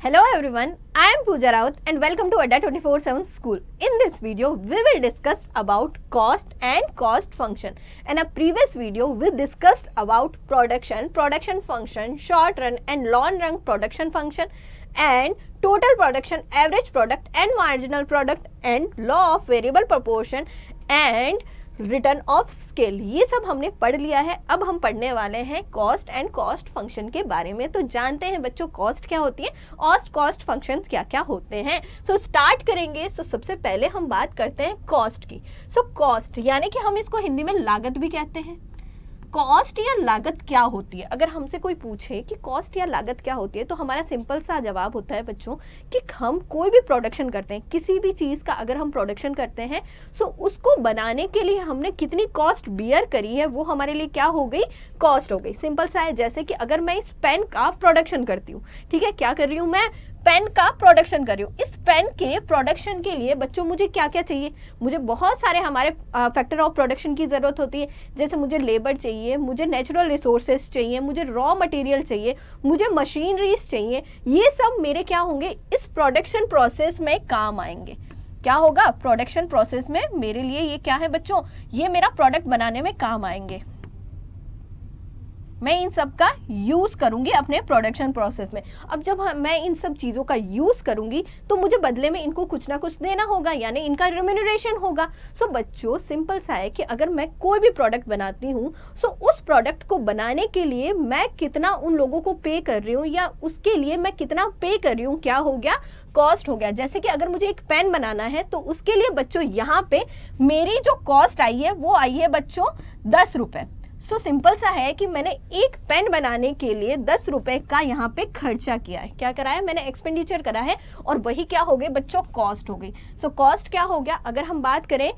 Hello everyone, I am Pooja Raut and welcome to Adda 24/7 School. In this video, we will discuss about cost and cost function. In a previous video, we discussed about production function, short run and long run production function, and total production, average product and marginal product, and law of variable proportion and return of scale. ये सब हमने पढ़ लिया है। अब हम पढ़ने वाले हैं कॉस्ट एंड कॉस्ट फंक्शन के बारे में। तो जानते हैं बच्चों कॉस्ट क्या होती है और कॉस्ट फंक्शंस क्या क्या होते हैं। सो स्टार्ट करेंगे। सबसे पहले हम बात करते हैं कॉस्ट की। कॉस्ट यानी कि हम इसको हिंदी में लागत भी कहते हैं। कॉस्ट या लागत क्या होती है? अगर हमसे कोई पूछे कि कॉस्ट या लागत क्या होती है तो हमारा सिंपल सा जवाब होता है बच्चों कि हम कोई भी प्रोडक्शन करते हैं, किसी भी चीज़ का अगर हम प्रोडक्शन करते हैं सो उसको बनाने के लिए हमने कितनी कॉस्ट बियर करी है वो हमारे लिए क्या हो गई? कॉस्ट हो गई। सिंपल सा है, जैसे कि अगर मैं इस पेन का प्रोडक्शन करती हूँ, ठीक है, क्या कर रही हूँ मैं? पेन का प्रोडक्शन कर रही हूँ। इस पेन के प्रोडक्शन के लिए बच्चों मुझे क्या क्या चाहिए? मुझे बहुत सारे हमारे फैक्टर ऑफ प्रोडक्शन की ज़रूरत होती है। जैसे मुझे लेबर चाहिए, मुझे नेचुरल रिसोर्सेज चाहिए, मुझे रॉ मटेरियल चाहिए, मुझे मशीनरीज चाहिए। ये सब मेरे क्या होंगे? इस प्रोडक्शन प्रोसेस में काम आएंगे। क्या होगा? प्रोडक्शन प्रोसेस में मेरे लिए ये क्या है बच्चों? ये मेरा प्रोडक्ट बनाने में काम आएंगे। मैं इन सब का यूज़ करूंगी अपने प्रोडक्शन प्रोसेस में। अब जब मैं इन सब चीज़ों का यूज़ करूंगी तो मुझे बदले में इनको कुछ ना कुछ देना होगा, यानी इनका रिम्यूनरेशन होगा। बच्चों सिंपल सा है कि अगर मैं कोई भी प्रोडक्ट बनाती हूँ उस प्रोडक्ट को बनाने के लिए मैं कितना उन लोगों को पे कर रही हूँ या उसके लिए मैं कितना पे कर रही हूँ, क्या हो गया? कॉस्ट हो गया। जैसे कि अगर मुझे एक पेन बनाना है तो उसके लिए बच्चों यहाँ पे मेरी जो कॉस्ट आई है वो आई है बच्चों 10 रुपये। सिंपल सा है कि मैंने एक पेन बनाने के लिए 10 रुपए का यहाँ पे खर्चा किया है। क्या करा है? मैंने एक्सपेंडिचर करा है और वही क्या हो गई बच्चों? कॉस्ट हो गई। कॉस्ट क्या हो गया? अगर हम बात करें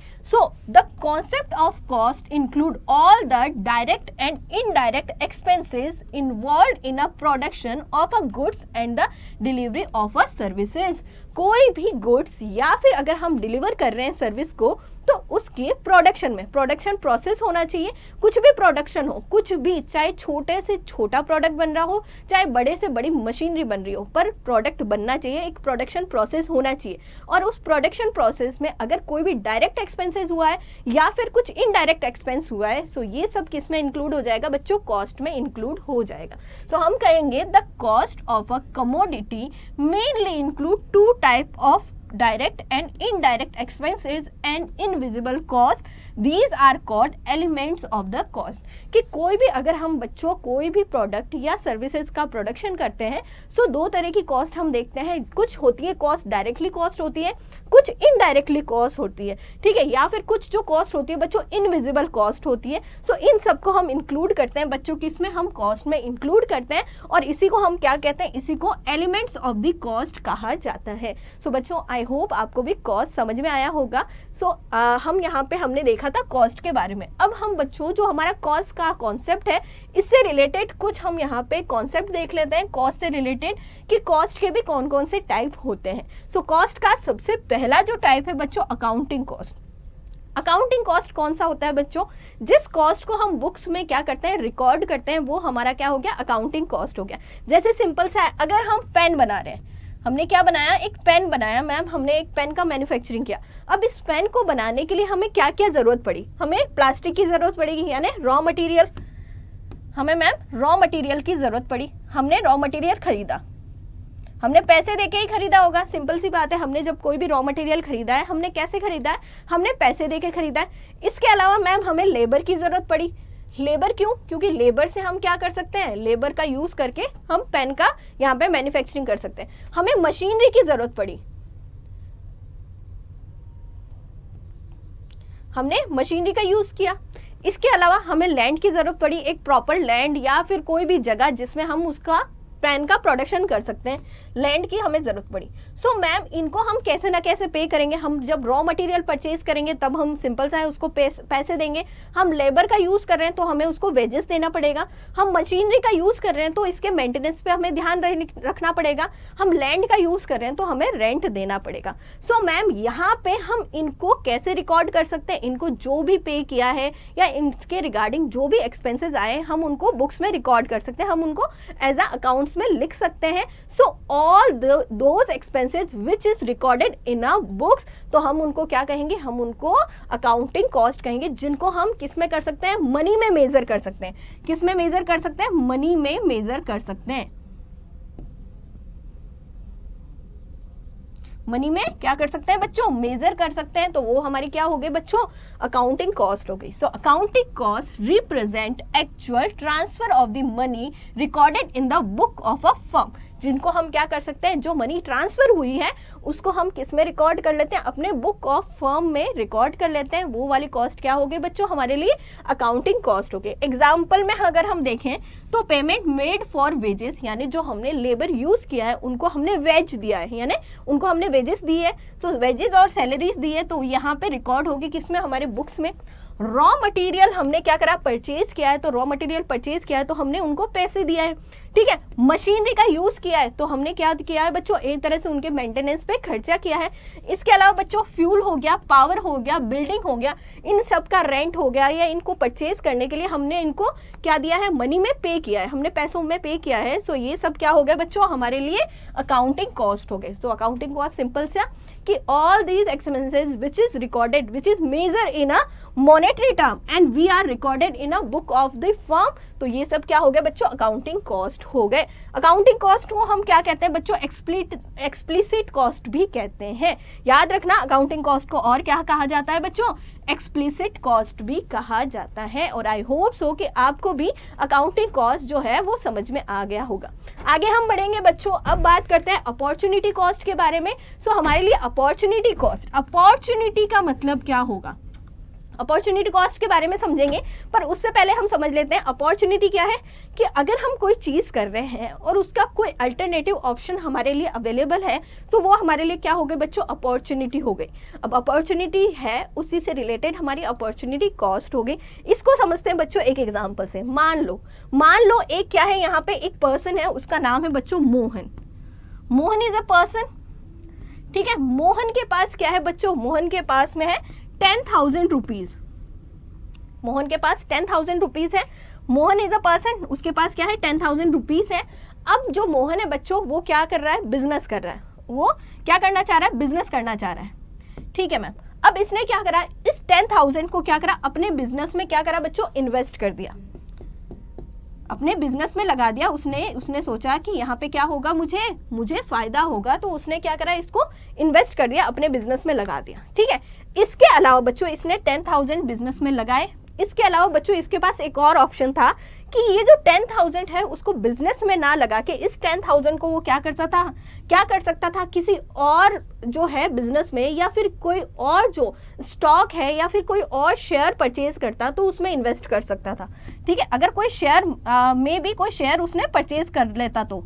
the concept of cost include all the direct and indirect expenses involve in a production of a goods and the delivery of a services. कोई भी गुड्स या फिर अगर हम डिलीवर कर रहे हैं सर्विस को तो उसके प्रोडक्शन में प्रोडक्शन प्रोसेस होना चाहिए। कुछ भी प्रोडक्शन हो, कुछ भी, चाहे छोटे से छोटा प्रोडक्ट बन रहा हो, चाहे बड़े से बड़ी मशीनरी बन रही हो, पर प्रोडक्ट बनना चाहिए, एक प्रोडक्शन प्रोसेस होना चाहिए। और उस प्रोडक्शन प्रोसेस में अगर कोई भी डायरेक्ट एक्सपेंसेस हुआ है या फिर कुछ इनडायरेक्ट एक्सपेंस हुआ है ये सब किस में इंक्लूड हो जाएगा बच्चों? कॉस्ट में इंक्लूड हो जाएगा। हम कहेंगे the cost of a commodity mainly include to type of direct and indirect expenses and invisible cost. These are called elements of the cost. कि कोई भी अगर हम बच्चों कोई भी प्रोडक्ट या सर्विसेज का प्रोडक्शन करते हैं दो तरह की कॉस्ट हम देखते हैं। कुछ होती है कॉस्ट डायरेक्टली कॉस्ट होती है, कुछ इनडायरेक्टली कॉस्ट होती है, ठीक है, या फिर कुछ जो कॉस्ट होती है बच्चों इनविजिबल कॉस्ट होती है। इन सबको हम इंक्लूड करते हैं बच्चों, किसमें? हम कॉस्ट में इंक्लूड करते हैं और इसी को हम क्या कहते हैं? इसी को एलिमेंट्स ऑफ द कॉस्ट कहा जाता है। बच्चों आई होप आपको भी कॉस्ट समझ में आया होगा। हम यहाँ पे हमने देखा था कॉस्ट के बारे में। अब हम बच्चों जो हमारा कॉस्ट का कॉन्सेप्ट है इससे रिलेटेड कुछ हम यहाँ पे कॉन्सेप्ट देख लेते हैं कॉस्ट से रिलेटेड कि कॉस्ट के भी कौन कौन से टाइप होते हैं। कॉस्ट का सबसे पहला जो टाइप है बच्चों अकाउंटिंग कॉस्ट। अकाउंटिंग कॉस्ट कौन सा होता है बच्चों? जिस कॉस्ट को हम बुक्स में क्या करते हैं? रिकॉर्ड करते हैं, वो हमारा क्या हो गया? अकाउंटिंग कॉस्ट हो गया। जैसे सिंपल सा है, अगर हम पेन बना रहे हैं, हमने क्या बनाया? एक पेन बनाया मैम, हमने एक पेन का मैन्युफैक्चरिंग किया। अब इस पेन को बनाने के लिए हमें क्या क्या ज़रूरत पड़ी? हमें प्लास्टिक की ज़रूरत पड़ेगी, यानी रॉ मटेरियल। हमें मैम रॉ मटेरियल की ज़रूरत पड़ी। हमने रॉ मटेरियल खरीदा, हमने पैसे देके ही खरीदा होगा। सिंपल सी बात है, हमने जब कोई भी रॉ मटेरियल खरीदा है हमने कैसे खरीदा है? हमने पैसे देके खरीदा है। इसके अलावा मैम हमें लेबर की ज़रूरत पड़ी। लेबर क्यों? क्योंकि लेबर से हम क्या कर सकते हैं? लेबर का यूज़ करके हम पेन का यहाँ पे मैन्युफैक्चरिंग कर सकते हैं। हमें मशीनरी की ज़रूरत पड़ी, हमने मशीनरी का यूज़ किया। इसके अलावा हमें लैंड की ज़रूरत पड़ी, एक प्रॉपर लैंड या फिर कोई भी जगह जिसमें हम उसका पेन का प्रोडक्शन कर सकते हैं, लैंड की हमें ज़रूरत पड़ी। मैम इनको हम कैसे ना कैसे पे करेंगे? हम जब रॉ मटेरियल परचेज करेंगे तब हम सिंपल सा है उसको पैसे देंगे। हम लेबर का यूज़ कर रहे हैं तो हमें उसको वेजेस देना पड़ेगा। हम मशीनरी का यूज़ कर रहे हैं तो इसके मेंटेनेंस पे हमें ध्यान रखना पड़ेगा। हम लैंड का यूज़ कर रहे हैं तो हमें रेंट देना पड़ेगा। मैम यहाँ पे हम इनको कैसे रिकॉर्ड कर सकते हैं? इनको जो भी पे किया है या इनके रिगार्डिंग जो भी एक्सपेंसेस आए हम उनको बुक्स में रिकॉर्ड कर सकते हैं, हम उनको एज अ अकाउंट उसमें लिख सकते हैं। So all those expenses which is recorded in a books, तो हम उनको क्या कहेंगे, हम उनको अकाउंटिंग कॉस्ट कहेंगे, जिनको हम किस में कर सकते हैं, मनी में मेजर कर सकते हैं। किस में मेजर कर सकते हैं, मनी में मेजर कर सकते हैं। मनी में क्या कर सकते हैं बच्चों, मेजर कर सकते हैं, तो वो हमारी क्या हो गई बच्चों, अकाउंटिंग कॉस्ट हो गई। So accounting cost represent actual transfer of the money recorded in the book of a firm, जिनको हम क्या कर सकते हैं, जो मनी ट्रांसफर हुई है उसको हम किस में रिकॉर्ड कर लेते हैं, अपने बुक ऑफ फर्म में रिकॉर्ड कर लेते हैं। वो वाली कॉस्ट क्या होगी बच्चों, हमारे लिए अकाउंटिंग कॉस्ट हो गई। एग्जाम्पल में अगर हम देखें तो पेमेंट मेड फॉर वेजेस, यानी जो हमने लेबर यूज किया है उनको हमने वेज दिया है, यानी उनको हमने वेजेस दी है, तो वेजेस और सैलरीज दी है, तो यहाँ पे रिकॉर्ड होगी किसमें, हमारे बुक्स में। रॉ मटेरियल हमने क्या करा, परचेज किया है, तो रॉ मटेरियल परचेज किया है तो हमने उनको पैसे दिया है, ठीक है। मशीनरी का यूज किया है तो हमने क्या किया है बच्चों, एक तरह से उनके मेंटेनेंस पे खर्चा किया है। इसके अलावा बच्चों फ्यूल हो गया, पावर हो गया, बिल्डिंग हो गया, इन सब का रेंट हो गया, या इनको परचेज करने के लिए हमने इनको क्या दिया है, मनी में पे किया है, हमने पैसों में पे किया है। सो ये सब क्या हो गया बच्चों, हमारे लिए अकाउंटिंग कॉस्ट हो गए। तो अकाउंटिंग कॉस्ट सिंपल सा कि all these expenses which is recorded, which is measure in a monetary term and we are recorded in a book of the firm, तो ये सब क्या हो गया बच्चों, अकाउंटिंग कॉस्ट हो गए। अकाउंटिंग कॉस्ट को हम क्या कहते हैं बच्चों, एक्सप्लिसिट कॉस्ट भी कहते हैं। याद रखना, अकाउंटिंग कॉस्ट को और क्या कहा जाता है बच्चों, एक्सप्लिसिट कॉस्ट भी कहा जाता है। और आई होप सो कि आपको भी अकाउंटिंग कॉस्ट जो है वो समझ में आ गया होगा। आगे हम बढ़ेंगे बच्चों, अब बात करते हैं अपॉर्चुनिटी कॉस्ट के बारे में। सो हमारे लिए अपॉर्चुनिटी कॉस्ट, अपॉर्चुनिटी का मतलब क्या होगा, अपॉर्चुनिटी कॉस्ट के बारे में समझेंगे, पर उससे पहले हम समझ लेते हैं अपॉर्चुनिटी क्या है। कि अगर हम कोई चीज़ कर रहे हैं और उसका कोई अल्टरनेटिव ऑप्शन हमारे लिए अवेलेबल है, तो वो हमारे लिए क्या हो गई बच्चों, अपॉर्चुनिटी हो गई। अब अपॉर्चुनिटी है, उसी से रिलेटेड हमारी अपॉर्चुनिटी कॉस्ट हो गई। इसको समझते हैं बच्चों एक एग्जाम्पल से। मान लो एक क्या है, यहाँ पे एक पर्सन है, उसका नाम है बच्चों Mohan. Mohan is a person, ठीक है। मोहन के पास क्या है बच्चों, मोहन के पास में है 10,000 रुपीज। मोहन के पास 10,000 रुपीज है। मोहन इज अ पर्सन, उसके पास क्या है 10,000 रुपीज है। अब जो मोहन है बच्चों, वो क्या कर रहा है, बिजनेस कर रहा है। वो क्या करना चाह रहा है, बिजनेस करना चाह रहा है, ठीक है मैम। अब इसने क्या करा, इस 10,000 को क्या करा, अपने बिजनेस में क्या करा बच्चों, इन्वेस्ट कर दिया, अपने बिजनेस में लगा दिया। उसने सोचा कि यहाँ पे क्या होगा, मुझे फायदा होगा, तो उसने क्या करा, इसको इन्वेस्ट कर दिया, अपने बिजनेस में लगा दिया, ठीक है। इसके अलावा बच्चों इसने 10,000 बिजनेस में लगाए। इसके अलावा बच्चों इसके पास एक और ऑप्शन था कि ये जो 10,000 है उसको बिजनेस में ना लगा के इस 10,000 को वो क्या कर सकता था, किसी और जो है बिजनेस में, या फिर कोई और जो स्टॉक है या फिर कोई और शेयर परचेज करता तो उसमें इन्वेस्ट कर सकता था, ठीक है। अगर कोई शेयर में भी कोई शेयर उसने परचेज कर लेता, तो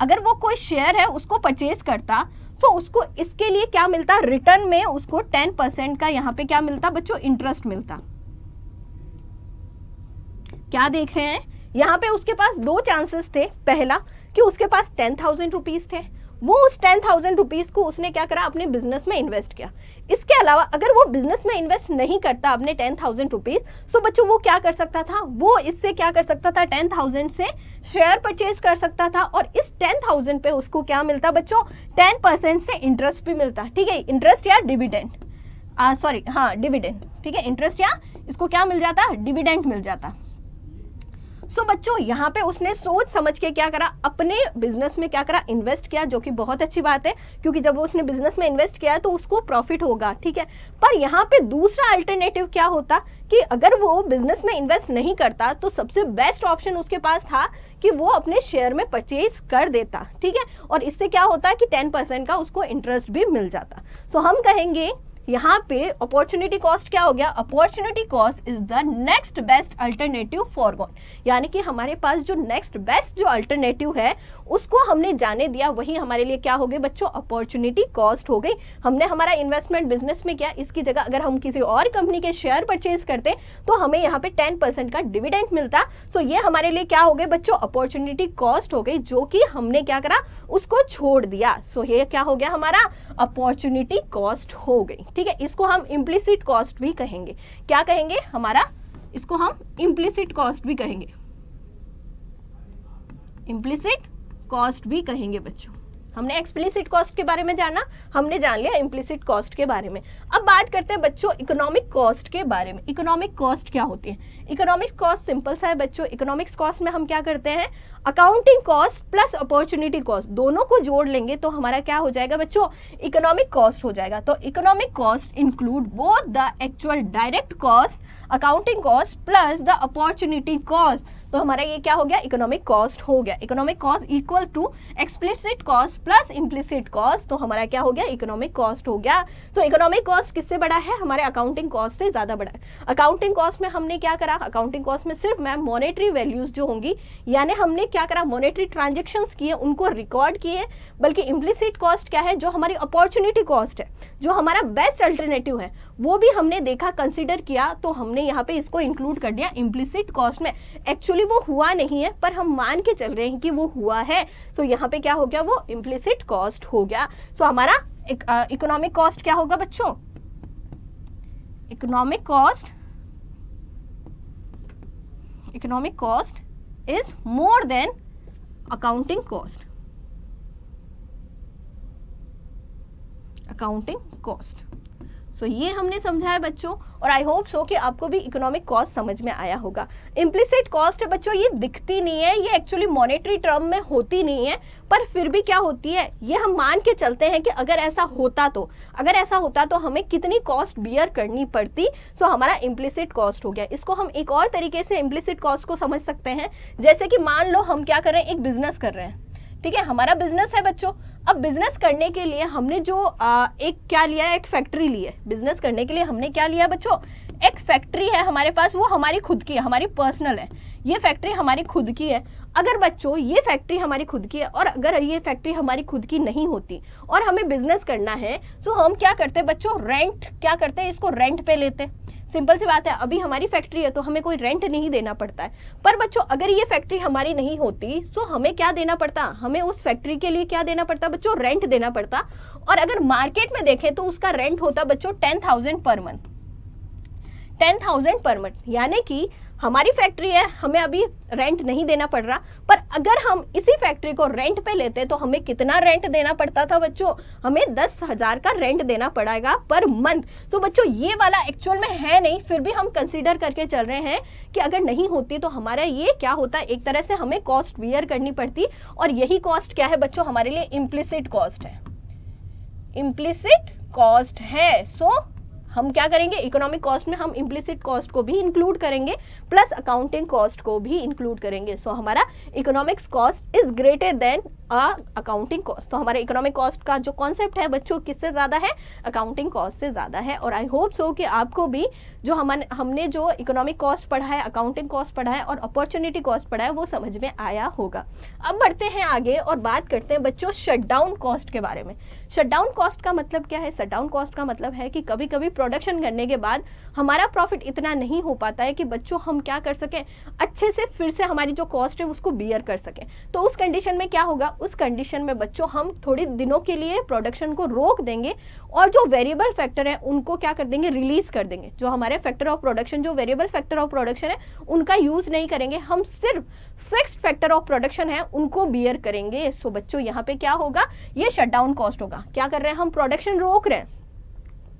अगर वो कोई शेयर है उसको परचेज करता, तो उसको इसके लिए क्या मिलता, रिटर्न में उसको 10% का यहाँ पे क्या मिलता बच्चों, इंटरेस्ट मिलता। क्या देख रहे हैं, यहाँ पे उसके पास दो चांसेस थे। पहला कि उसके पास 10,000 रुपीज थे, वो उस 10,000 रुपीज को उसने क्या करा, अपने बिजनेस में इन्वेस्ट किया। इसके अलावा अगर वो बिजनेस में इन्वेस्ट नहीं करता अपने 10,000 रुपीज, सो बच्चों वो क्या कर सकता था, वो इससे क्या कर सकता था, 10,000 से शेयर परचेज कर सकता था, और इस 10,000 पे उसको क्या मिलता बच्चों, 10% से इंटरेस्ट भी मिलता, ठीक है। इंटरेस्ट या डिविडेंड, डिविडेंड, ठीक है। इंटरेस्ट या इसको क्या मिल जाता, डिविडेंड मिल जाता। सो बच्चों यहाँ पे उसने सोच समझ के क्या करा, अपने बिजनेस में क्या करा, इन्वेस्ट किया, जो कि बहुत अच्छी बात है, क्योंकि जब उसने बिजनेस में इन्वेस्ट किया तो उसको प्रॉफिट होगा, ठीक है। पर यहाँ पे दूसरा अल्टरनेटिव क्या होता कि अगर वो बिजनेस में इन्वेस्ट नहीं करता, तो सबसे बेस्ट ऑप्शन उसके पास था कि वो अपने शेयर में परचेज कर देता, ठीक है। और इससे क्या होता कि 10% का उसको इंटरेस्ट भी मिल जाता। सो हम कहेंगे यहाँ पे अपॉर्चुनिटी कॉस्ट क्या हो गया, opportunity cost is the next best alternative foregone, यानी कि हमारे पास जो नेक्स्ट बेस्ट जो अल्टरनेटिव है उसको हमने जाने दिया, वही हमारे लिए क्या हो गई बच्चों, अपॉर्चुनिटी कॉस्ट हो गई। हमने हमारा इन्वेस्टमेंट बिजनेस में किया, इसकी जगह अगर हम किसी और कंपनी के शेयर परचेज करते तो हमें यहाँ पे 10% का डिविडेंड मिलता। सो ये हमारे लिए क्या हो गए बच्चों, अपॉर्चुनिटी कॉस्ट हो गई, जो कि हमने क्या करा, उसको छोड़ दिया। सो ये क्या हो गया, हमारा अपॉर्चुनिटी कॉस्ट हो गई, ठीक है। इसको हम इम्प्लिसिट कॉस्ट भी कहेंगे। क्या कहेंगे, हमारा इसको हम इम्प्लिसिट कॉस्ट भी कहेंगे, इम्प्लिसिट कॉस्ट भी कहेंगे बच्चों। हमने एक्सप्लिसिट कॉस्ट के बारे में जाना, हमने जान लिया इम्प्लिसिट कॉस्ट के बारे में। अब बात करते हैं बच्चों इकोनॉमिक कॉस्ट के बारे में। इकोनॉमिक कॉस्ट क्या होती है? इकोनॉमिक कॉस्ट सिंपल सा है बच्चों। इकोनॉमिक्स कॉस्ट में हम क्या करते हैं, accounting cost plus opportunity cost दोनों को जोड़ लेंगे तो हमारा क्या हो जाएगा बच्चों, इकोनॉमिक कॉस्ट हो जाएगा। तो economic cost include both the actual direct cost accounting cost plus the opportunity cost. तो हमारा ये क्या हो गया, इकोनॉमिक कॉस्ट हो गया। Economic cost equal to explicit cost plus implicit cost, तो हमारा क्या हो गया, इकोनॉमिक कॉस्ट हो गया। सो इकोनॉमिक कॉस्ट किससे बड़ा है, हमारे अकाउंटिंग कॉस्ट से ज्यादा बड़ा है। अकाउंटिंग कॉस्ट में हमने क्या करा, अकाउंटिंग कॉस्ट में सिर्फ मैम मॉनेटरी वैल्यूज जो होंगी, यानी हमने क्या करा, मॉनेटरी ट्रांजेक्शंस किए उनको रिकॉर्ड किए। बल्कि इम्प्लिसिट कॉस्ट क्या है, जो हमारी अपॉर्चुनिटी कॉस्ट है, जो हमारा बेस्ट अल्टरनेटिव है, वो भी हमने देखा, कंसिडर किया, तो हमने यहाँ पे इसको इंक्लूड कर दिया इम्प्लिसिट कॉस्ट में। एक्चुअली वो हुआ नहीं है पर हम मान के चल रहे हैं कि वो हुआ है। सो यहाँ पे क्या हो गया, वो इम्प्लिसिट कॉस्ट हो गया। सो हमारा इकोनॉमिक कॉस्ट क्या होगा बच्चों, economic cost is more than accounting cost. Accounting cost. So ये हमने समझा है बच्चों, और आई होप सो कि आपको भी इकोनॉमिक कॉस्ट समझ में आया होगा। इम्प्लिसिट कॉस्ट है बच्चों, ये दिखती नहीं है, ये एक्चुअली मॉनेटरी टर्म में होती नहीं है, पर फिर भी क्या होती है, ये हम मान के चलते हैं कि अगर ऐसा होता तो हमें कितनी कॉस्ट बियर करनी पड़ती। सो हमारा इम्प्लिसिट कॉस्ट हो गया। इसको हम एक और तरीके से इम्प्लिसिट कॉस्ट को समझ सकते हैं, जैसे कि मान लो हम क्या कर रहे हैं, एक बिजनेस कर रहे हैं, ठीक है, हमारा बिजनेस है बच्चों। अब बिजनेस करने के लिए हमने जो एक क्या लिया है, एक फैक्ट्री ली है। बिजनेस करने के लिए हमने क्या लिया बच्चों, एक फैक्ट्री है हमारे पास, वो हमारी खुद की है, हमारी पर्सनल है। ये फैक्ट्री हमारी खुद की है। अगर बच्चों ये फैक्ट्री हमारी खुद की है और अगर ये फैक्ट्री हमारी खुद की नहीं होती और हमें बिजनेस करना है, तो हम क्या करते बच्चों, रेंट क्या करते हैं, इसको रेंट पे लेते। सिंपल सी बात है, अभी हमारी फैक्ट्री है तो हमें कोई रेंट नहीं देना पड़ता है। पर बच्चों अगर ये फैक्ट्री हमारी नहीं होती तो हमें क्या देना पड़ता, हमें उस फैक्ट्री के लिए क्या देना पड़ता बच्चों, रेंट देना पड़ता। और अगर मार्केट में देखें तो उसका रेंट होता बच्चों 10,000 पर मंथ। 10,000 पर मंथ, यानी कि हमारी फैक्ट्री है, हमें अभी रेंट नहीं देना पड़ रहा, पर अगर हम इसी फैक्ट्री को रेंट पे लेते तो हमें कितना रेंट देना पड़ता था बच्चों, हमें 10,000 का रेंट देना पड़ेगा पर मंथ। तो बच्चों ये वाला एक्चुअल में है नहीं, फिर भी हम कंसीडर करके चल रहे हैं कि अगर नहीं होती तो हमारा ये क्या होता, एक तरह से हमें कॉस्ट बियर करनी पड़ती। और यही कॉस्ट क्या है बच्चों, हमारे लिए इम्प्लिसिट कॉस्ट है। इम्प्लिसिट कॉस्ट है। सो हम क्या करेंगे, इकोनॉमिक कॉस्ट में हम इम्प्लिसिट कॉस्ट को भी इंक्लूड करेंगे प्लस अकाउंटिंग कॉस्ट को भी इंक्लूड करेंगे। सो हमारा economics cost is greater than accounting cost. तो हमारे इकोनॉमिक कॉस्ट का जो कॉन्सेप्ट है बच्चों किससे ज़्यादा है, अकाउंटिंग कॉस्ट से ज़्यादा है। और आई होप सो कि आपको भी जो हमने जो इकोनॉमिक कॉस्ट पढ़ा है, अकाउंटिंग कॉस्ट पढ़ा है और अपॉर्चुनिटी कॉस्ट पढ़ा है वो समझ में आया होगा। अब बढ़ते हैं आगे और बात करते हैं बच्चों शटडाउन कॉस्ट के बारे में। शटडाउन कॉस्ट का मतलब क्या है, शटडाउन कॉस्ट का मतलब है कि कभी कभी प्रोडक्शन करने के बाद हमारा प्रॉफिट इतना नहीं हो पाता है कि बच्चों हम क्या कर सकें, अच्छे से फिर से हमारी जो कॉस्ट है उसको बियर कर सकें। तो उस कंडीशन में क्या होगा, उस कंडीशन में बच्चों हम थोड़ी दिनों के लिए प्रोडक्शन को रोक देंगे और जो वेरिएबल फैक्टर है उनको क्या कर देंगे, रिलीज कर देंगे। जो हमारे फैक्टर ऑफ प्रोडक्शन, जो वेरिएबल फैक्टर ऑफ प्रोडक्शन है उनका यूज नहीं करेंगे, हम सिर्फ फिक्स्ड फैक्टर ऑफ प्रोडक्शन है उनको बियर करेंगे। सो बच्चों यहाँ पे क्या होगा, ये शटडाउन कॉस्ट होगा। क्या कर रहे हैं हम, प्रोडक्शन रोक रहे हैं,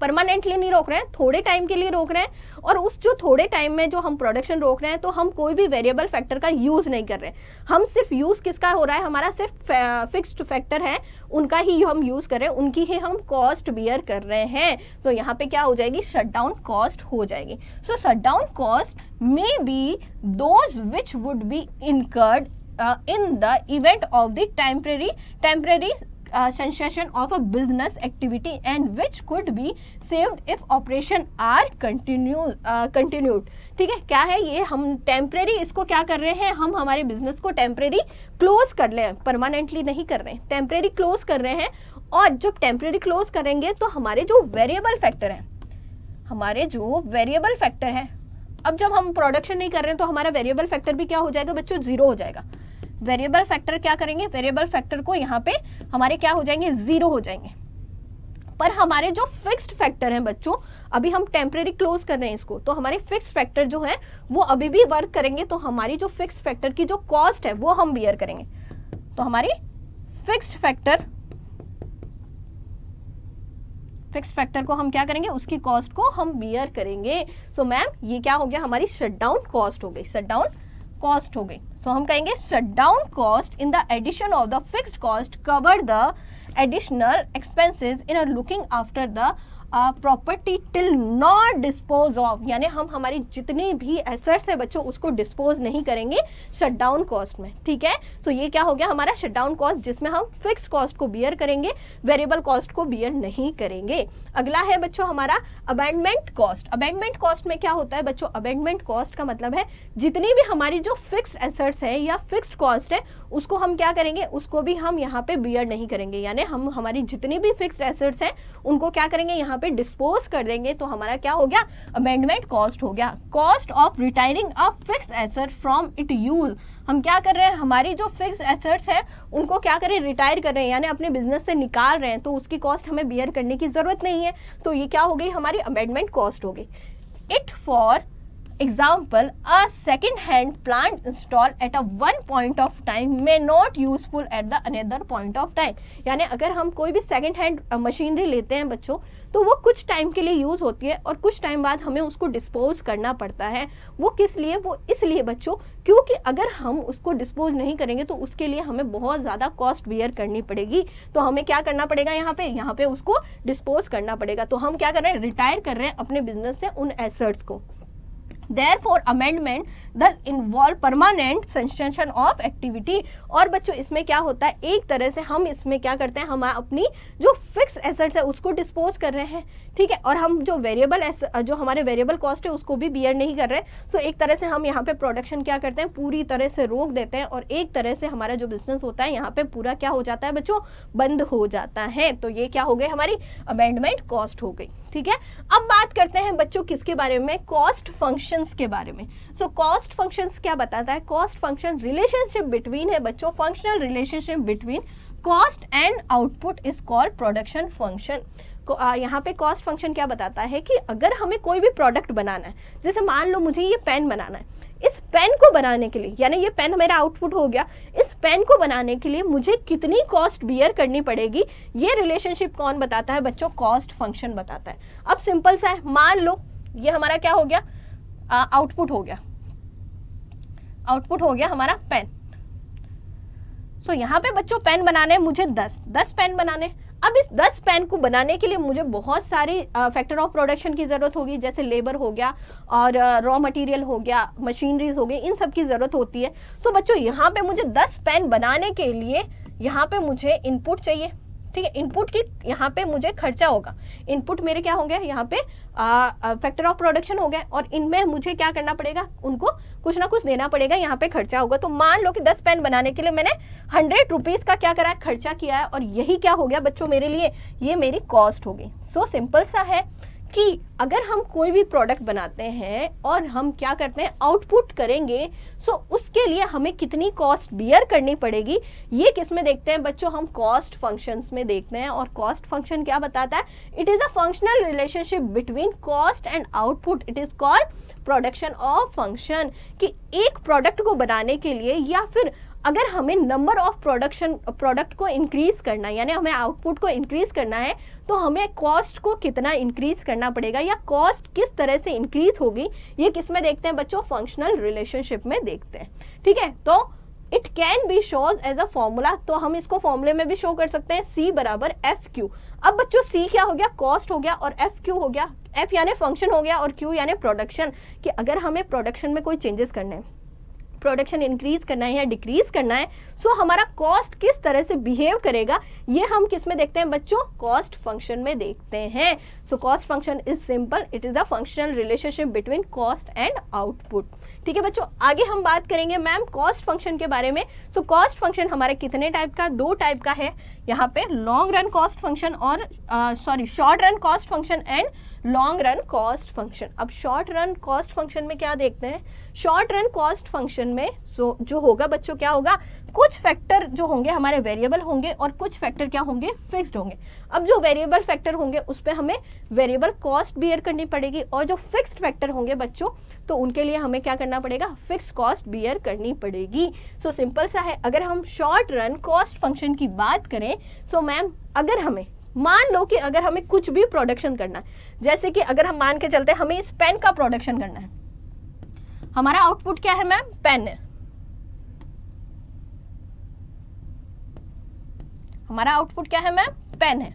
परमानेंटली नहीं रोक रहे हैं, थोड़े टाइम के लिए रोक रहे हैं। और उस जो थोड़े टाइम में जो हम प्रोडक्शन रोक रहे हैं तो हम कोई भी वेरिएबल फैक्टर का यूज नहीं कर रहे हैं, हम सिर्फ यूज किसका हो रहा है, हमारा सिर्फ फिक्स्ड फैक्टर है उनका ही हम यूज कर रहे हैं, उनकी ही हम कॉस्ट बियर कर रहे हैं। तो यहाँ पे क्या हो जाएगी, शटडाउन कॉस्ट हो जाएगी। So shutdown cost may be those which would be incurred in the event of the temporary cessation of a business activity and which could be saved if operation are continued। ठीक है, क्या है ये, हम temporary इसको क्या कर रहे हैं, हम हमारे बिजनेस को टेम्परेरी क्लोज कर ले, परमानेंटली नहीं कर रहे हैं, टेम्परेरी क्लोज कर रहे हैं। और जब टेम्परेरी क्लोज करेंगे तो हमारे जो वेरिएबल फैक्टर है, अब जब हम प्रोडक्शन नहीं कर रहे हैं तो हमारा वेरिएबल फैक्टर भी क्या हो जाएगा बच्चों, जीरो हो जाएगा। वेरिएबल फैक्टर क्या करेंगे, वेरिएबल फैक्टर को यहाँ पे हमारे क्या हो जाएंगे, जीरो हो जाएंगे। पर हमारे जो फिक्स्ड फैक्टर हैं बच्चों, अभी हम टेम्परेरी क्लोज कर रहे हैं इसको, तो हमारे फिक्स्ड फैक्टर जो है वो अभी भी वर्क करेंगे। तो हमारी जो फिक्स्ड फैक्टर की जो कॉस्ट है वो हम बियर करेंगे। तो हमारी फिक्स्ड फैक्टर को हम क्या करेंगे, उसकी कॉस्ट को हम बियर करेंगे। सो मैम ये क्या हो गया, हमारी शटडाउन कॉस्ट हो गई, सो हम कहेंगे shutdown cost in the addition of the fixed cost cover the additional expenses in looking after the property till not dispose of, यानी हम हमारी जितनी भी एसेट्स है बच्चों उसको डिस्पोज नहीं करेंगे शटडाउन कॉस्ट में, ठीक है। तो ये क्या हो गया हमारा शटडाउन कॉस्ट, जिसमें हम फिक्स्ड कॉस्ट को बियर करेंगे, वेरिएबल कॉस्ट को बियर नहीं करेंगे। अगला है बच्चों हमारा अबेंडमेंट कॉस्ट। अबेंडमेंट कॉस्ट में क्या होता है बच्चों, अबेंडमेंट कॉस्ट का मतलब है जितनी भी हमारी जो फिक्स्ड एसेट्स है या फिक्स्ड कॉस्ट है उसको हम क्या करेंगे, उसको भी हम यहाँ पे बियर नहीं करेंगे, यानी हम हमारी जितनी भी फिक्स्ड एसेट्स हैं उनको क्या करेंगे, यहाँ पे डिस्पोज कर देंगे। तो हमारा क्या हो गया, अमेंडमेंट कॉस्ट हो गया। Cost of retiring a fixed asset from it use, हम क्या कर रहे हैं, हमारी जो फिक्स्ड एसेट्स है उनको क्या करें, रिटायर कर रहे हैं, यानी अपने बिजनेस से निकाल रहे हैं, तो उसकी कॉस्ट हमें बियर करने की जरूरत नहीं है। तो ये क्या हो गई, हमारी अमेंडमेंट कॉस्ट हो गई। It for example, a second hand plant installed at a one point of time may not useful at the another point of time, यानी अगर हम कोई भी सेकंड हैंड मशीनरी लेते हैं बच्चों तो वो कुछ टाइम के लिए यूज़ होती है और कुछ टाइम बाद हमें उसको डिस्पोज करना पड़ता है। वो किस लिए, वो इसलिए बच्चों क्योंकि अगर हम उसको डिस्पोज नहीं करेंगे तो उसके लिए हमें बहुत ज़्यादा कॉस्ट बियर करनी पड़ेगी। तो हमें क्या करना पड़ेगा, यहाँ पे उसको डिस्पोज करना पड़ेगा। तो हम क्या कर रहे हैं, रिटायर कर रहे हैं अपने बिजनेस से उन एसेट्स को। Therefore, amendment thus involve permanent suspension of activity। और बच्चों इसमें क्या होता है, एक तरह से हम इसमें क्या करते हैं, हम अपनी जो फिक्स एसेट्स है उसको डिस्पोज कर रहे हैं, ठीक है, और हम जो जो हमारे वेरिएबल कॉस्ट है उसको भी बियर नहीं कर रहे। सो एक तरह से हम यहाँ पे प्रोडक्शन क्या करते हैं, पूरी तरह से रोक देते हैं और एक तरह से हमारा जो बिजनेस होता है यहाँ पे पूरा क्या हो जाता है बच्चों, बंद हो जाता है। तो ये क्या हो गई, हमारी अमेंडमेंट कॉस्ट हो गई, ठीक है। अब बात करते हैं बच्चों किसके बारे में, कॉस्ट फंक्शंस के बारे में। सो कॉस्ट फंक्शंस क्या बताता है, कॉस्ट फंक्शन रिलेशनशिप बिटवीन है बच्चों, functional relationship between cost and output is called production function. यहाँ पे कॉस्ट फंक्शन क्या बताता है कि अगर हमें कोई भी प्रोडक्ट बनाना है, जैसे मान लो मुझे ये पेन बनाना है, इस पेन को बनाने के लिए, यानी ये पेन मेरा आउटपुट हो गया, इस पेन को बनाने के लिए मुझे कितनी कॉस्ट बियर करनी पड़ेगी, ये रिलेशनशिप कौन बताता है बच्चों, कॉस्ट फंक्शन बताता है। अब सिंपल सा है, मान लो ये हमारा क्या हो गया, आउटपुट हो गया हमारा पेन। सो यहाँ पे बच्चों पेन बनाने मुझे 10 पेन बनाने। अब इस 10 पेन को बनाने के लिए मुझे बहुत सारी फैक्टर ऑफ प्रोडक्शन की ज़रूरत होगी, जैसे लेबर हो गया और रॉ मटेरियल हो गया, मशीनरीज हो गई, इन सब की ज़रूरत होती है। सो बच्चों यहाँ पे मुझे 10 पेन बनाने के लिए यहाँ पे मुझे इनपुट चाहिए, ठीक है, इनपुट की यहाँ पे मुझे खर्चा होगा, इनपुट मेरे क्या होंगे यहाँ पे फैक्टर ऑफ प्रोडक्शन हो गया और इनमें मुझे क्या करना पड़ेगा, उनको कुछ ना कुछ देना पड़ेगा, यहाँ पे खर्चा होगा। तो मान लो कि 10 पेन बनाने के लिए मैंने 100 रुपीज़ का क्या करा है, खर्चा किया है, और यही क्या हो गया बच्चों मेरे लिए, ये मेरी कॉस्ट हो गई। सो सिंपल सा है कि अगर हम कोई भी प्रोडक्ट बनाते हैं और हम क्या करते हैं, आउटपुट करेंगे, सो उसके लिए हमें कितनी कॉस्ट बियर करनी पड़ेगी, ये किस में देखते हैं बच्चों, हम कॉस्ट फंक्शंस में देखते हैं। और कॉस्ट फंक्शन क्या बताता है, it is a functional relationship between cost and output, it is called production of function. कि एक प्रोडक्ट को बनाने के लिए या फिर अगर हमें नंबर ऑफ प्रोडक्ट को इंक्रीज करना है, यानी हमें आउटपुट को इंक्रीज करना है, तो हमें कॉस्ट को कितना इंक्रीज करना पड़ेगा या कॉस्ट किस तरह से इंक्रीज होगी, ये किस में देखते हैं बच्चों, फंक्शनल रिलेशनशिप में देखते हैं, ठीक है। तो it can be shows as a formula, तो हम इसको फॉर्मूले में भी शो कर सकते हैं, C बराबर FQ। अब बच्चों C क्या हो गया, कॉस्ट हो गया, और FQ हो गया, F यानी फंक्शन हो गया और Q यानी प्रोडक्शन, कि अगर हमें प्रोडक्शन में कोई चेंजेस करने हैं, प्रोडक्शन इंक्रीज करना है या डिक्रीज करना है, सो हमारा कॉस्ट किस तरह से बिहेव करेगा, ये हम किस में देखते हैं बच्चों, कॉस्ट फंक्शन में देखते हैं। So cost function is simple, it is a functional relationship between cost and output, ठीक है बच्चों। आगे हम बात करेंगे मैम कॉस्ट फंक्शन के बारे में। सो कॉस्ट फंक्शन हमारे कितने टाइप का, 2 टाइप का है यहाँ पे, लॉन्ग रन कॉस्ट फंक्शन और short run cost function and long run cost function. अब शॉर्ट रन कॉस्ट फंक्शन में क्या देखते हैं, शॉर्ट रन कॉस्ट फंक्शन में जो होगा बच्चों क्या होगा, कुछ फैक्टर जो होंगे हमारे वेरिएबल होंगे और कुछ फैक्टर क्या होंगे, फिक्स्ड होंगे। अब जो वेरिएबल फैक्टर होंगे उस पर हमें वेरिएबल कॉस्ट बियर करनी पड़ेगी और जो फिक्स्ड फैक्टर होंगे बच्चों तो उनके लिए हमें क्या करना पड़ेगा, फिक्स कॉस्ट बियर करनी पड़ेगी। सो सिंपल सा है। अगर हम शॉर्ट रन कॉस्ट फंक्शन की बात करें सो मैम अगर हमें मान लो कि अगर हमें कुछ भी प्रोडक्शन करना है, जैसे कि अगर हम मान के चलते हैं हमें इस पेन का प्रोडक्शन करना है, हमारा आउटपुट क्या है मैम, पेन है, हमारा आउटपुट क्या है मैम, पेन है।